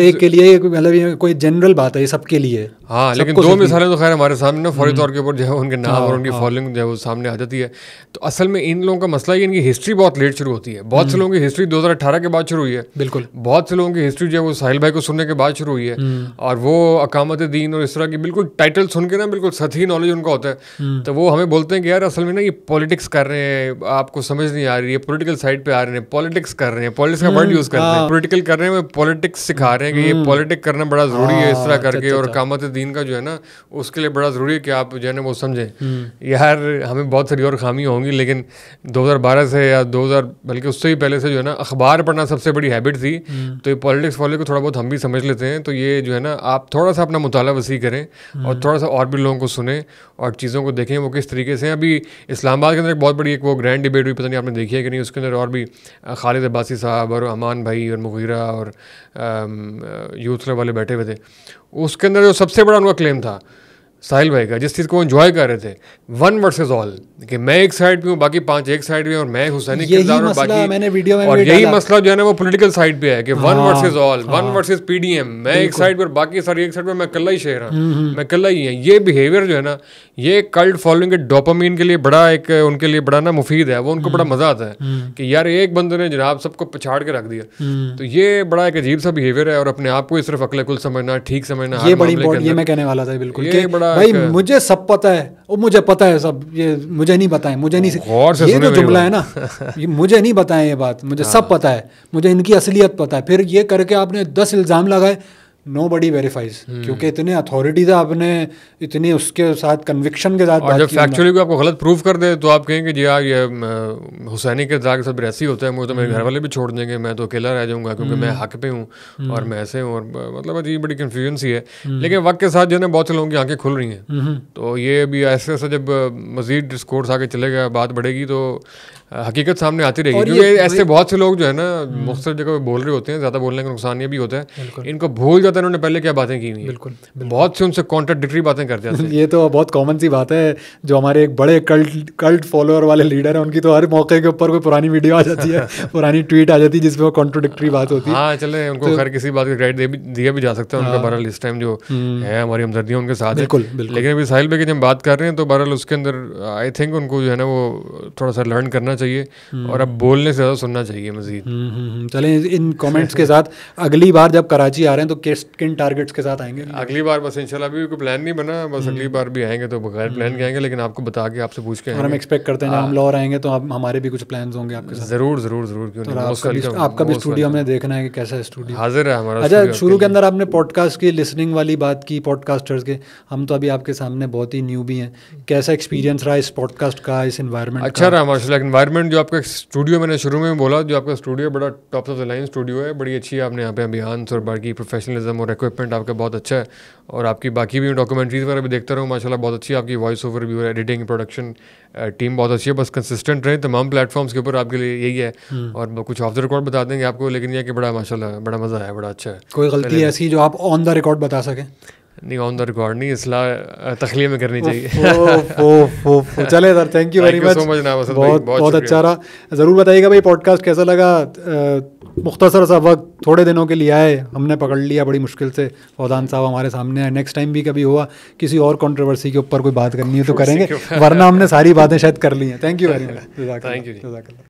एक के लिए मतलब ये कोई जनरल बात है, ये सबके लिए। हाँ, लेकिन दो मिसालें तो खैर हमारे सामने ना फौरी तौर के ऊपर जो है उनके नाम और उनकी फॉलोइंग जो है वो सामने आ जाती है। तो असल में इन लोगों का मसला है इनकी हिस्ट्री बहुत लेट शुरू होती है। बहुत से लोगों की हिस्ट्री 2018 के बाद शुरू हुई है। बिल्कुल, बहुत से लोगों की हिस्ट्री जो है वो साहिल भाई को सुनने के बाद शुरू हुई है और वो अकामत दीन और इस तरह की बिल्कुल टाइटल सुन के ना बिल्कुल सही नॉलेज उनका होता है। तो वो हमें बोलते हैं कि यार असल में ना ये पॉलिटिक्स कर रहे हैं, आपको समझ नहीं आ रही है, पॉलिटिकल साइड पे आ रहे हैं, पॉलिटिक्स कर रहे हैं, पॉलिटिक्स का वर्ड यूज कर रहे हैं, पॉलिटिकल कर रहे हैं, पॉलिटिक्स सिखा रहे हैं कि ये पॉलिटिक्स करना बड़ा जरूरी है इस तरह करके। और अकामत दीन का जो है ना उसके लिए बड़ा ज़रूरी है कि आप जो है ना वो समझें। यार हमें बहुत सारी और खामियाँ होंगी, लेकिन 2012 से या 2000 बल्कि उससे ही पहले से जो है ना अखबार पढ़ना सबसे बड़ी हैबिट थी। तो ये पॉलिटिक्स फॉलो को थोड़ा बहुत हम भी समझ लेते हैं। तो ये जो है ना आप थोड़ा सा अपना मुताला वसी करें और थोड़ा सा और भी लोगों को सुने और चीज़ों को देखें वो किस तरीके से। अभी इस्लामाबाद के अंदर एक बहुत बड़ी एक वो ग्रैंड डिबेट हुई, पता नहीं आपने देखी है कि नहीं। उसके अंदर और भी खालिद अब्बासी साहब और अमान भाई और मुगीरा और यूथ वाले बैठे हुए थे। उसके अंदर जो सबसे बड़ा उनका क्लेम था साहिल भाई का, जिस चीज़ को एंजॉय कर रहे थे, वन वर्सेस ऑल, कि मैं एक साइड पे हूँ, बाकी 5 एक साइड पे, और मैं हुसैनी किरदार और बाकी, मैंने वीडियो में और यही मसला जो है ना वो पॉलिटिकल साइड पे है कि one versus all, one versus PDM, मैं एक साइड पर, बाकी सारी एक साइड पर, मैं कल्ला ही शेर हूँ, मैं कल्ला ही है। ये बिहेवियर जो है ना, ये कल्ट फॉलोइंग के डोपामीन के लिए बड़ा एक उनके लिए बड़ा ना मुफीद है, वो उनको बड़ा मजा आता है कि यार एक बंदे ने जनाब सबको पछाड़ के रख दिया। तो ये बड़ा एक अजीब सा बिहेवियर है, और अपने आप को सिर्फ अक्ल समझना, ठीक समझना, ये बड़ी इंपॉर्टेंट, ये मैं कहने वाला था बिल्कुल, ये बड़ा भाई मुझे सब पता है, और मुझे पता है सब, ये मुझे नहीं पता है, मुझे नहीं, ये जो जुमला है ना, ये मुझे नहीं पता है, ये बात मुझे सब पता है, मुझे इनकी असलियत पता है, फिर ये करके आपने 10 इल्ज़ाम लगाए, नोबडी वेरीफाइज, क्योंकि इतने अथॉरिटी था, आपने इतनी उसके साथ कन्विक्शन के साथ, और जब फैक्चुअली को आपको गलत प्रूव कर दे तो आप कहेंगे जी यार ये हुसैनी के के साथ ऐसी होता है, मुझे तो मेरे घर वाले भी छोड़ देंगे, मैं तो अकेला रह जाऊंगा क्योंकि मैं हक पे हूँ और मैं ऐसे हूँ, और मतलब अजीब बड़ी कन्फ्यूजन सी है। लेकिन वक्त के साथ जो है ना बहुत से लोगों की आंखें खुल रही हैं, तो ये भी ऐसे ऐसे जब मजीद डिस्कोर्स आगे चलेगा, बात बढ़ेगी, तो हकीकत सामने आती रहेगी। क्योंकि ऐसे बहुत से लोग जो है ना मुख्तलिफ जगह पे बोल रहे होते हैं, ज़्यादा बोलने का नुकसान ये भी होता है, इनको भूल जाता है उन्होंने पहले क्या बातें की हुई हैं। बिल्कुल, बहुत से उनसे कॉन्ट्राडिक्टरी बातें कर जाते हैं। ये तो बहुत कॉमन सी बात है, जो हमारे एक बड़े कल्ट फॉलोअर वाले लीडर हैं, उनकी तो हर मौके के ऊपर कोई पुरानी वीडियो आ जाती है, पुरानी ट्वीट आ जाती है जिसमें वो कॉन्ट्राडिक्टरी बात होती है। हाँ चले, उनको खैर किसी बात का क्रेडिट दिया भी जा सकता है, उनका बहरहाल इस टाइम जो है हमारी हमदर्दियाँ उनके साथ है। लेकिन अभी साहिल भाई की जब बात कर रहे हैं तो बहरहाल उसके अंदर आई थिंक उनको जो है ना वो थोड़ा सा लर्न करना चाहिए, और अब बोलने से ज़्यादा सुनना चाहिए मजीद। चलें इन कमेंट्स के साथ अगली बार जब कराची आ रहे हैं तो किन टारगेट्स के साथ आएंगे? अगली बार बस इंशाल्लाह, अभी कोई प्लान नहीं बना, बस अगली बार भी आएंगे तो बगैर प्लान के आएंगे, लेकिन आपको बता के आपसे पूछ के आएंगे। और हम एक्सपेक्ट करते हैं जब हम लाहौर आएंगे तो हमारे भी कुछ प्लान्स होंगे आपके साथ। ज़रूर ज़रूर ज़रूर, क्यों नहीं, आपका भी स्टूडियो में देखना है कि कैसा है स्टूडियो। हाजिर है हमारा। अच्छा, शुरू के अंदर आपने पॉडकास्ट की लिसनिंग वाली बात की, पॉडकास्टर्स के, हम तो अभी आपके सामने बहुत ही न्यू भी हैं, कैसा एक्सपीरियंस रहा इस पॉडकास्ट का, इस एनवायरनमेंट? अच्छा रहा माशाल्लाह एनवायरनमेंट। जो आपका स्टूडियो, मैंने शुरू में बोला, जो आपका स्टूडियो बड़ा top of the line studio है, बड़ी अच्छी है, आपने यहाँ पे अभियान और बाकी प्रोफेशनलिज्म और इक्विपमेंट आपका बहुत अच्छा है, और आपकी बाकी भी डॉक्यूमेंट्रीज वगैरह भी देखता रहूँ माशाल्लाह बहुत अच्छी है, आपकी वॉइस ओवर भी, एडिटिंग, प्रोडक्शन टीम बहुत अच्छी है, बस कंसिस्टेंट रहे तमाम प्लेटफॉर्म्स के ऊपर, आपके लिए यही है। और कुछ ऑफ द रिकॉर्ड बता देंगे आपको, लेकिन यह कि बड़ा माशाल्लाह बड़ा मज़ा आया, बड़ा अच्छा है। कोई गलती ऐसी जो आप ऑन द रिकॉर्ड बता सकें? नहीं, ऑन द रिकॉर्ड नहीं, इसलिए तखलिए में करनी चाहिए। चले sir, thank you very much, बहुत अच्छा रहा। ज़रूर बताइएगा भाई पॉडकास्ट कैसा लगा। मुख्तसर सा वक्त थोड़े दिनों के लिए आए, हमने पकड़ लिया बड़ी मुश्किल से, फौजान साहब हमारे सामने है। नेक्स्ट टाइम भी कभी हुआ किसी और कंट्रोवर्सी के ऊपर कोई बात करनी है तो करेंगे, वरना हमने सारी बातें शायद कर ली हैं। Thank you very much. Thank you.